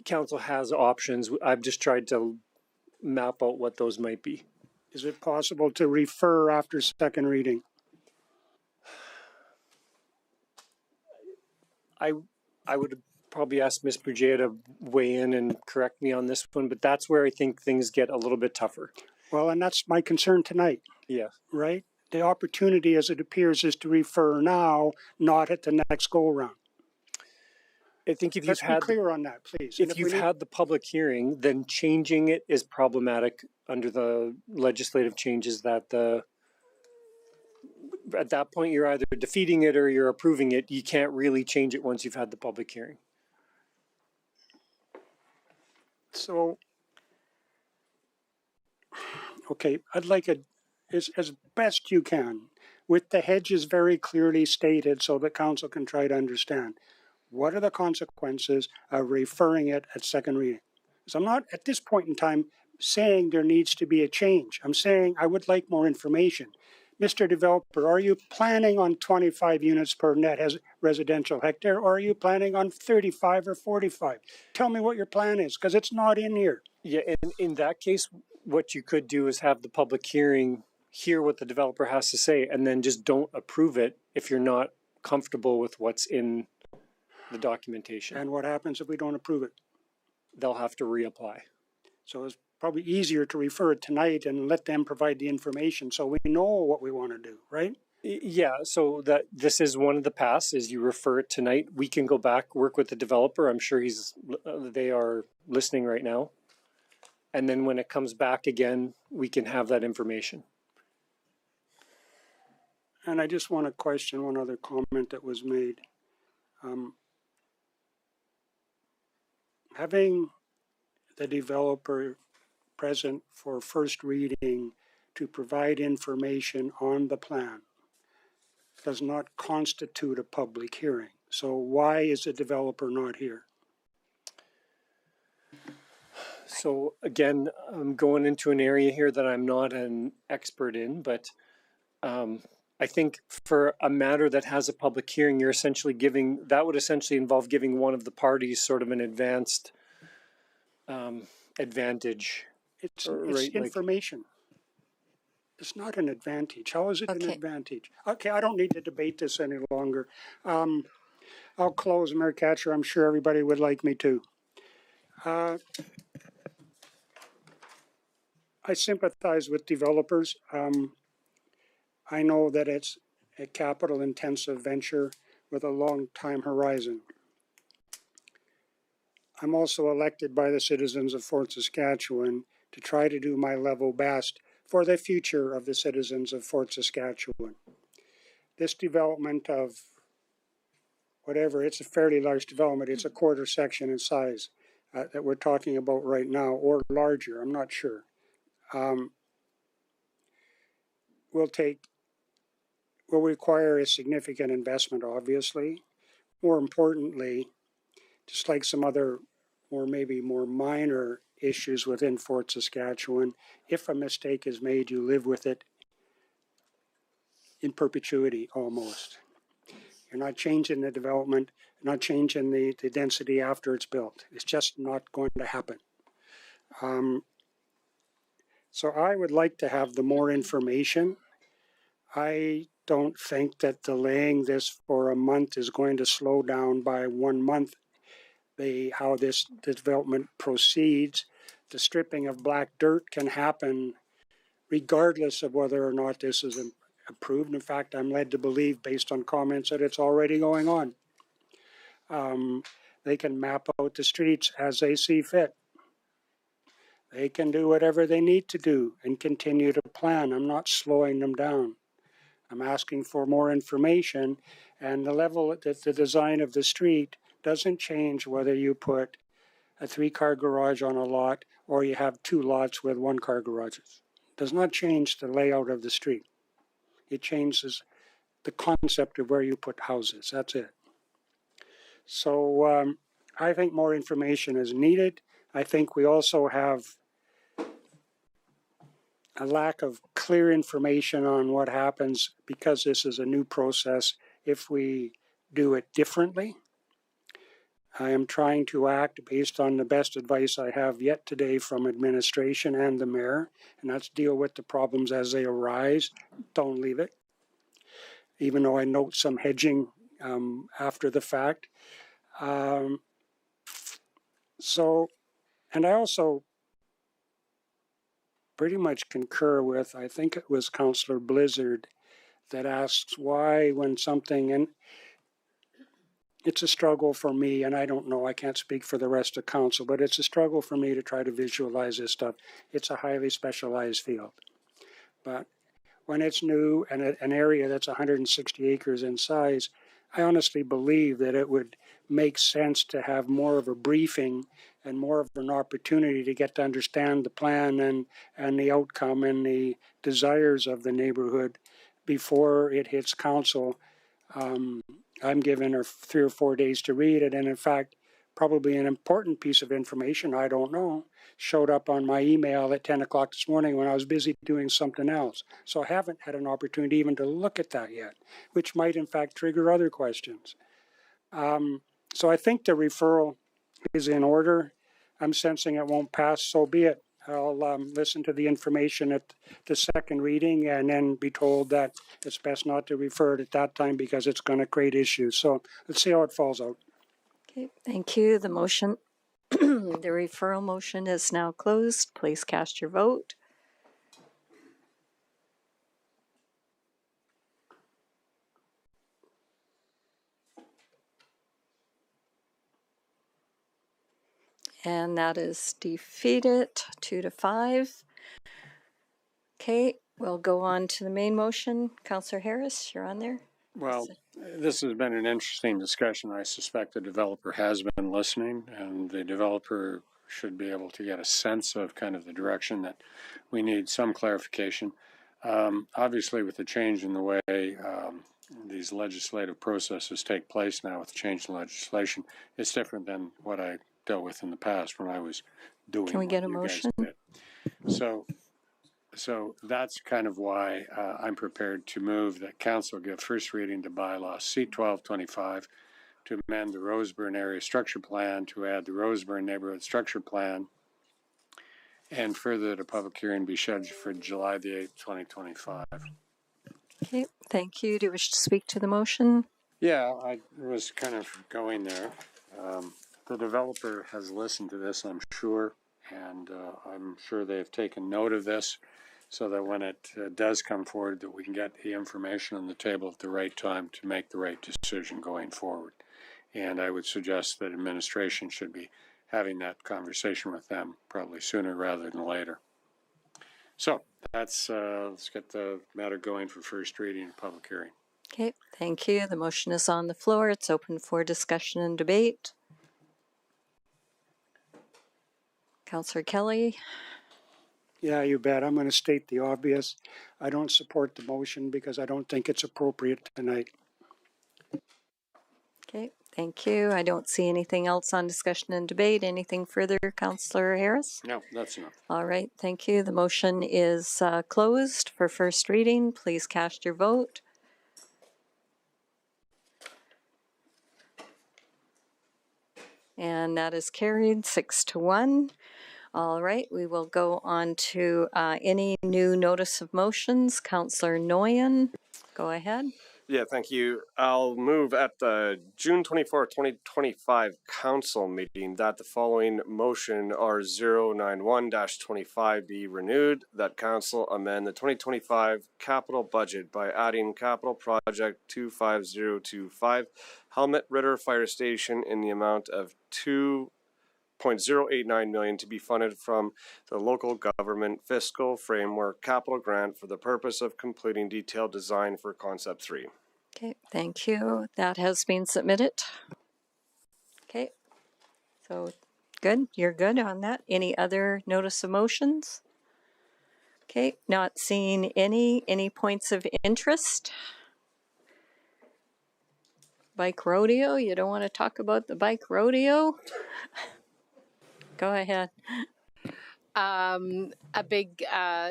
Council has options. I've just tried to map out what those might be. Is it possible to refer after second reading? I would probably ask Ms. Bourget to weigh in and correct me on this one, but that's where I think things get a little bit tougher. Well, and that's my concern tonight. Yeah. Right? The opportunity, as it appears, is to refer now, not at the next go-around. I think if Let's you've had be clear on that, please. If you've had the public hearing, then changing it is problematic under the legislative changes that at that point you're either defeating it or you're approving it. You can't really change it once you've had the public hearing. So, okay, I'd like it as best you can, with the hedges very clearly stated so that council can try to understand. What are the consequences of referring it at second reading? So I'm not at this point in time saying there needs to be a change. I'm saying I would like more information. Mr. Developer, are you planning on 25 units per net residential hectare, or are you planning on 35 or 45? Tell me what your plan is, because it's not in here. Yeah, and in that case, what you could do is have the public hearing, hear what the developer has to say, and then just don't approve it if you're not comfortable with what's in the documentation. And what happens if we don't approve it? They'll have to reapply. So it's probably easier to refer it tonight and let them provide the information so we know what we want to do, right? Yeah, so that this is one of the paths, is you refer it tonight. We can go back, work with the developer. I'm sure they are listening right now. And then when it comes back again, we can have that information. And I just want to question one other comment that was made. Having the developer present for first reading to provide information on the plan does not constitute a public hearing. So why is the developer not here? So again, I'm going into an area here that I'm not an expert in, but I think for a matter that has a public hearing, you're essentially giving, that would essentially involve giving one of the parties sort of an advanced advantage. It's information. It's not an advantage. How is it an advantage? Okay, I don't need to debate this any longer. I'll close, Mayor Katcher. I'm sure everybody would like me to. I sympathize with developers. I know that it's a capital-intensive venture with a long time horizon. I'm also elected by the citizens of Fort Saskatchewan to try to do my level best for the future of the citizens of Fort Saskatchewan. This development of whatever, it's a fairly large development, it's a quarter section in size that we're talking about right now, or larger, I'm not sure. Will require a significant investment, obviously. More importantly, just like some other or maybe more minor issues within Fort Saskatchewan, if a mistake is made, you live with it. in perpetuity almost. You're not changing the development, not changing the density after it's built. It's just not going to happen. So I would like to have the more information. I don't think that delaying this for a month is going to slow down by 1 month how this development proceeds. The stripping of black dirt can happen regardless of whether or not this is approved. In fact, I'm led to believe, based on comments, that it's already going on. They can map out the streets as they see fit. They can do whatever they need to do and continue to plan. I'm not slowing them down. I'm asking for more information, and the level that the design of the street doesn't change whether you put a 3-car garage on a lot or you have 2 lots with 1-car garages. It does not change the layout of the street. It changes the concept of where you put houses. That's it. So I think more information is needed. I think we also have a lack of clear information on what happens because this is a new process if we do it differently. I am trying to act based on the best advice I have yet today from administration and the mayor, and that's deal with the problems as they arise. Don't leave it. Even though I note some hedging after the fact. And I also pretty much concur with, I think it was Councillor Blizzard that asks why when something, and it's a struggle for me, and I don't know, I can't speak for the rest of council, but it's a struggle for me to try to visualize this stuff. It's a highly specialized field. But when it's new and an area that's 160 acres in size, I honestly believe that it would make sense to have more of a briefing and more of an opportunity to get to understand the plan and the outcome and the desires of the neighborhood before it hits council. I'm given her 3 or 4 days to read it, and in fact, probably an important piece of information, I don't know, showed up on my email at 10 o'clock this morning when I was busy doing something else. So I haven't had an opportunity even to look at that yet, which might in fact trigger other questions. So I think the referral is in order. I'm sensing it won't pass, so be it. I'll listen to the information at the second reading and then be told that it's best not to refer it at that time because it's going to create issues. So let's see how it falls out. Okay, thank you. The motion, the referral motion is now closed. Please cast your vote. And that is defeated 2-5. Okay, we'll go on to the main motion. Councillor Harris, you're on there. Well, this has been an interesting discussion. I suspect the developer has been listening, and the developer should be able to get a sense of kind of the direction that we need some clarification. Obviously, with the change in the way these legislative processes take place now with the change in legislation, it's different than what I dealt with in the past when I was doing. Can we get a motion? So that's kind of why I'm prepared to move that council give first reading to bylaw C-1225 to amend the Roseburn Area Structure Plan to add the Roseburn Neighborhood Structure Plan, and further that a public hearing be scheduled for July the 8th, 2025. Okay, thank you. Do you wish to speak to the motion? Yeah, I was kind of going there. The developer has listened to this, I'm sure, and I'm sure they've taken note of this so that when it does come forward that we can get the information on the table at the right time to make the right decision going forward. And I would suggest that administration should be having that conversation with them probably sooner rather than later. So that's, let's get the matter going for first reading and public hearing. Okay, thank you. The motion is on the floor. It's open for discussion and debate. Councillor Kelly. Yeah, you bet. I'm going to state the obvious. I don't support the motion because I don't think it's appropriate tonight. Okay, thank you. I don't see anything else on discussion and debate. Anything further, Councillor Harris? No, that's enough. All right, thank you. The motion is closed for first reading. Please cast your vote. And that is carried 6-1. All right, we will go on to any new notice of motions. Councillor Noyen, go ahead. Yeah, thank you. I'll move at the June 24th, 2025 council meeting that the following motion R091-25 be renewed, that council amend the 2025 capital budget by adding capital project 25025 Helmet Ritter Fire Station in the amount of 2.089 million to be funded from the local government fiscal framework capital grant for the purpose of completing detailed design for concept 3. Okay, thank you. That has been submitted. Okay, so good. You're good on that. Any other notice of motions? Okay, not seeing any points of interest. Bike rodeo, you don't want to talk about the bike rodeo? Go ahead. A big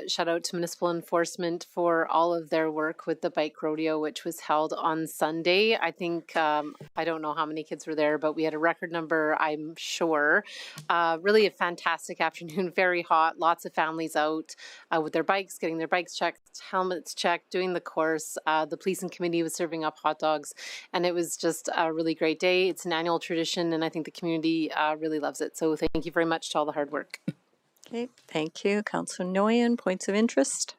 shout out to municipal enforcement for all of their work with the bike rodeo, which was held on Sunday. I think, I don't know how many kids were there, but we had a record number, I'm sure. Really a fantastic afternoon, very hot, lots of families out with their bikes, getting their bikes checked, helmets checked, doing the course. The policing committee was serving up hot dogs, and it was just a really great day. It's an annual tradition, and I think the community really loves it. So thank you very much to all the hard work. Okay, thank you. Councillor Noyen, points of interest?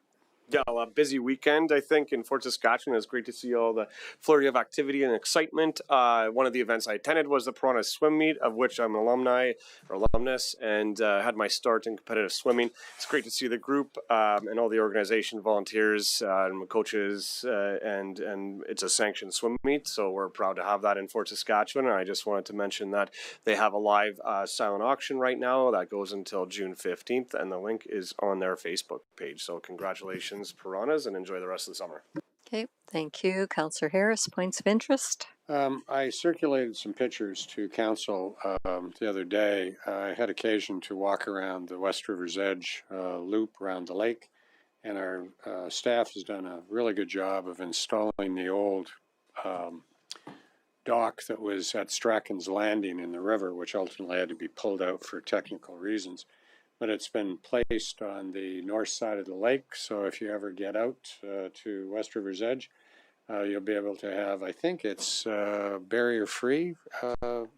Yeah, a busy weekend, I think, in Fort Saskatchewan. It was great to see all the flurry of activity and excitement. One of the events I attended was the Piranha Swim Meet, of which I'm an alumnus, and had my start in competitive swimming. It's great to see the group and all the organization volunteers and coaches, and it's a sanctioned swim meet, so we're proud to have that in Fort Saskatchewan. And I just wanted to mention that they have a live silent auction right now that goes until June 15th, and the link is on their Facebook page. So congratulations, Piranhas, and enjoy the rest of the summer. Okay, thank you. Councillor Harris, points of interest? I circulated some pictures to council the other day. I had occasion to walk around the West River's Edge loop around the lake, and our staff has done a really good job of installing the old dock that was at Strachan's Landing in the river, which ultimately had to be pulled out for technical reasons. But it's been placed on the north side of the lake, so if you ever get out to West River's Edge, you'll be able to have, I think it's barrier-free,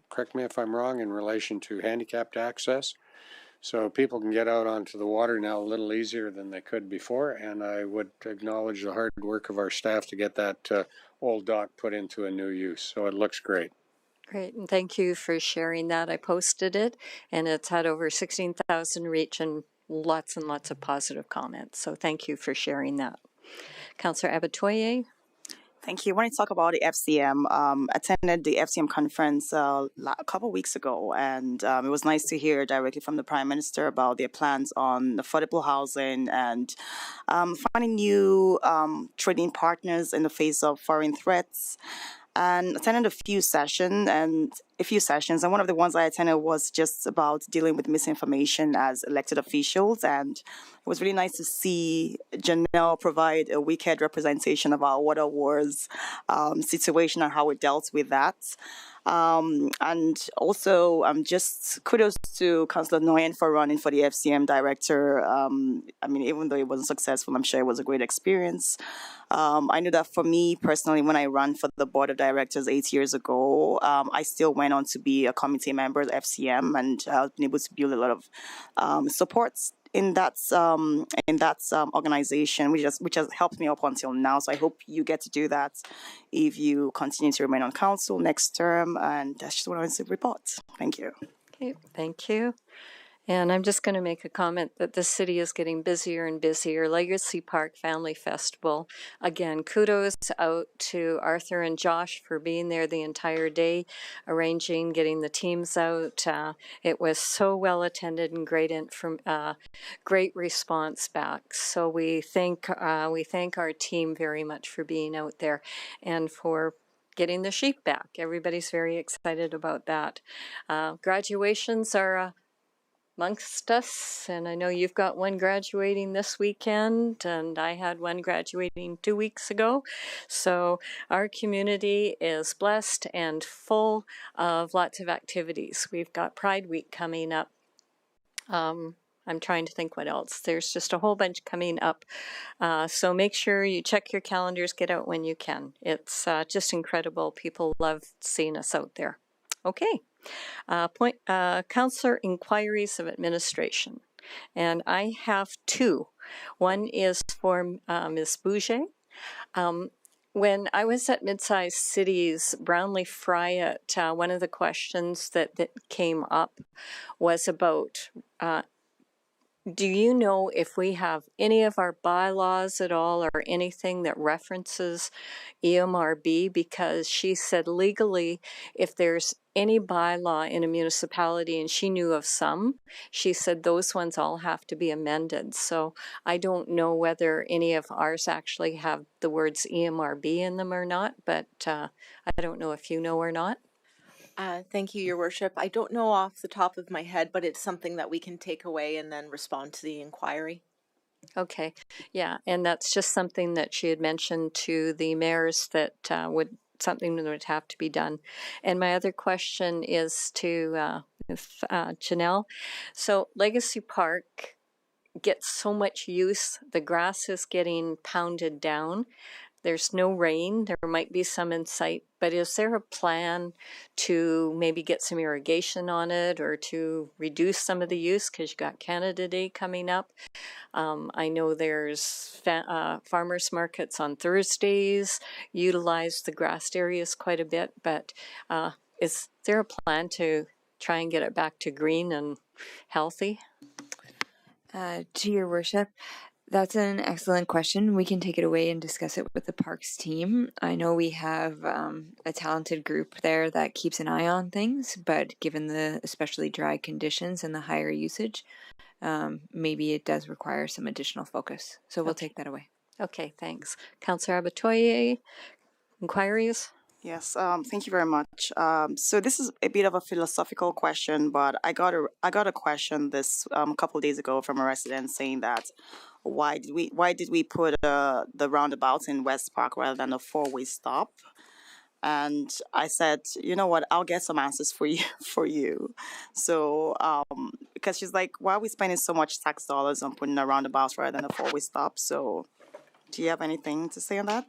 correct me if I'm wrong, in relation to handicapped access. So people can get out onto the water now a little easier than they could before, and I would acknowledge the hard work of our staff to get that old dock put into a new use. So it looks great. Great, and thank you for sharing that. I posted it, and it's had over 16,000 reach and lots of positive comments. So thank you for sharing that. Councillor Abatoye. Thank you. I want to talk about the FCM. Attended the FCM conference a couple of weeks ago, and it was nice to hear directly from the Prime Minister about their plans on affordable housing and finding new trading partners in the face of foreign threats. And attended a few sessions, and one of the ones I attended was just about dealing with misinformation as elected officials, and it was really nice to see Janelle provide a wicked representation of our water wars situation and how we dealt with that. And also, just kudos to Councillor Noyen for running for the FCM director. I mean, even though it wasn't successful, I'm sure it was a great experience. I know that for me personally, when I ran for the board of directors 8 years ago, I still went on to be a committee member at FCM, and I've been able to build a lot of supports in that organization, which has helped me up until now. So I hope you get to do that if you continue to remain on council next term. And that's just what I want to report. Thank you. Okay, thank you. And I'm just going to make a comment that the city is getting busier and busier. Legacy Park Family Festival. Again, kudos out to Arthur and Josh for being there the entire day, arranging, getting the teams out. It was so well attended and great response back. So we thank our team very much for being out there and for getting the sheep back. Everybody's very excited about that. Graduations are amongst us, and I know you've got one graduating this weekend, and I had one graduating 2 weeks ago. So our community is blessed and full of lots of activities. We've got Pride Week coming up. I'm trying to think what else. There's just a whole bunch coming up. So make sure you check your calendars, get out when you can. It's just incredible. People love seeing us out there. Okay. Councillor Inquiries of Administration. And I have two. One is for Ms. Bouger. When I was at Mid-Sized Cities, Brownlee Fryatt, one of the questions that came up was about do you know if we have any of our bylaws at all or anything that references EMRB? Because she said legally, if there's any bylaw in a municipality, and she knew of some, she said those ones all have to be amended. So I don't know whether any of ours actually have the words EMRB in them or not, but I don't know if you know or not. Thank you, Your Worship. I don't know off the top of my head, but it's something that we can take away and then respond to the inquiry. Okay, yeah, and that's just something that she had mentioned to the mayors that something that would have to be done. And my other question is to Janelle. So Legacy Park gets so much use, the grass is getting pounded down. There's no rain, there might be some in sight, but is there a plan to maybe get some irrigation on it or to reduce some of the use because you got Canada Day coming up? I know there's farmers markets on Thursdays, utilize the grassed areas quite a bit, but is there a plan to try and get it back to green and healthy? To Your Worship, that's an excellent question. We can take it away and discuss it with the parks team. I know we have a talented group there that keeps an eye on things, but given the especially dry conditions and the higher usage, maybe it does require some additional focus. So we'll take that away. Okay, thanks. Councillor Abatoye, inquiries? Yes, thank you very much. So this is a bit of a philosophical question, but I got a question this a couple of days ago from a resident saying that why did we put the roundabouts in West Park rather than a four-way stop? And I said, you know what, I'll get some answers for you. So because she's like, why are we spending so much tax dollars on putting a roundabouts rather than a four-way stop? So do you have anything to say on that?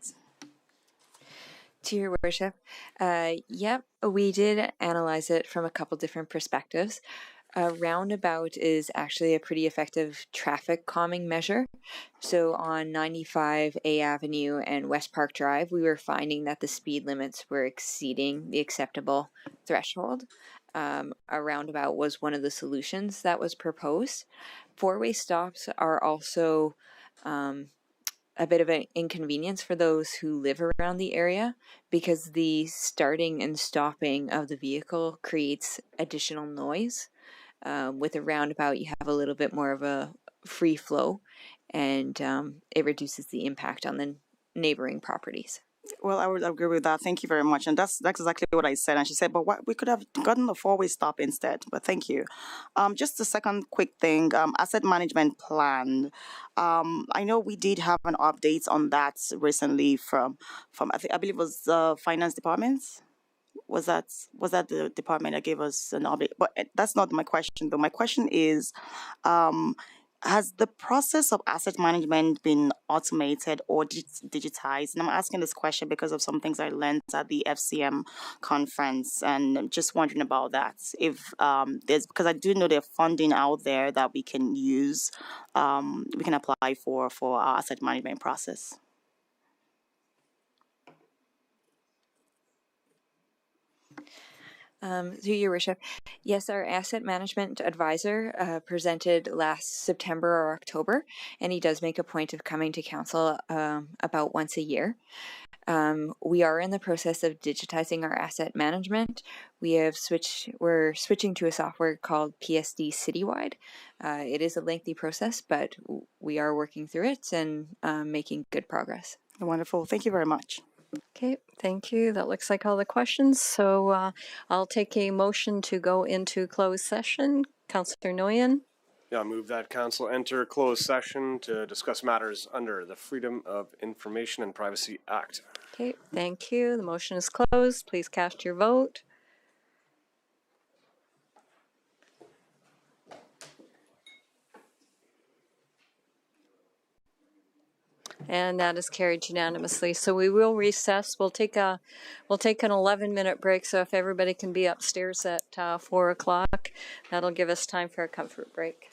To Your Worship, yep, we did analyze it from a couple different perspectives. A roundabout is actually a pretty effective traffic calming measure. So on 95 A Avenue and West Park Drive, we were finding that the speed limits were exceeding the acceptable threshold. A roundabout was one of the solutions that was proposed. Four-way stops are also a bit of an inconvenience for those who live around the area because the starting and stopping of the vehicle creates additional noise. With a roundabout, you have a little bit more of a free flow, and it reduces the impact on the neighboring properties. Well, I would agree with that. Thank you very much. And that's exactly what I said. And she said, but what, we could have gotten a four-way stop instead. But thank you. Just a second quick thing, asset management plan. I know we did have an update on that recently from I believe it was the finance department. Was that the department that gave us an update? But that's not my question though. My question is, has the process of asset management been automated or digitized? And I'm asking this question because of some things I learned at the FCM conference, and I'm just wondering about that. If there's, because I do know there's funding out there that we can use, we can apply for our asset management process. Through Your Worship, yes, our asset management advisor presented last September or October, and he does make a point of coming to council about once a year. We are in the process of digitizing our asset management. We're switching to a software called PSD Citywide. It is a lengthy process, but we are working through it and making good progress. Wonderful. Thank you very much. Okay, thank you. That looks like all the questions. So I'll take a motion to go into closed session. Councillor Nguyen. Yeah, move that council enter closed session to discuss matters under the Freedom of Information and Privacy Act. Okay, thank you. The motion is closed. Please cast your vote. And that is carried unanimously. So we will recess. We'll take an 11-minute break. So if everybody can be upstairs at 4 o'clock, that'll give us time for a comfort break.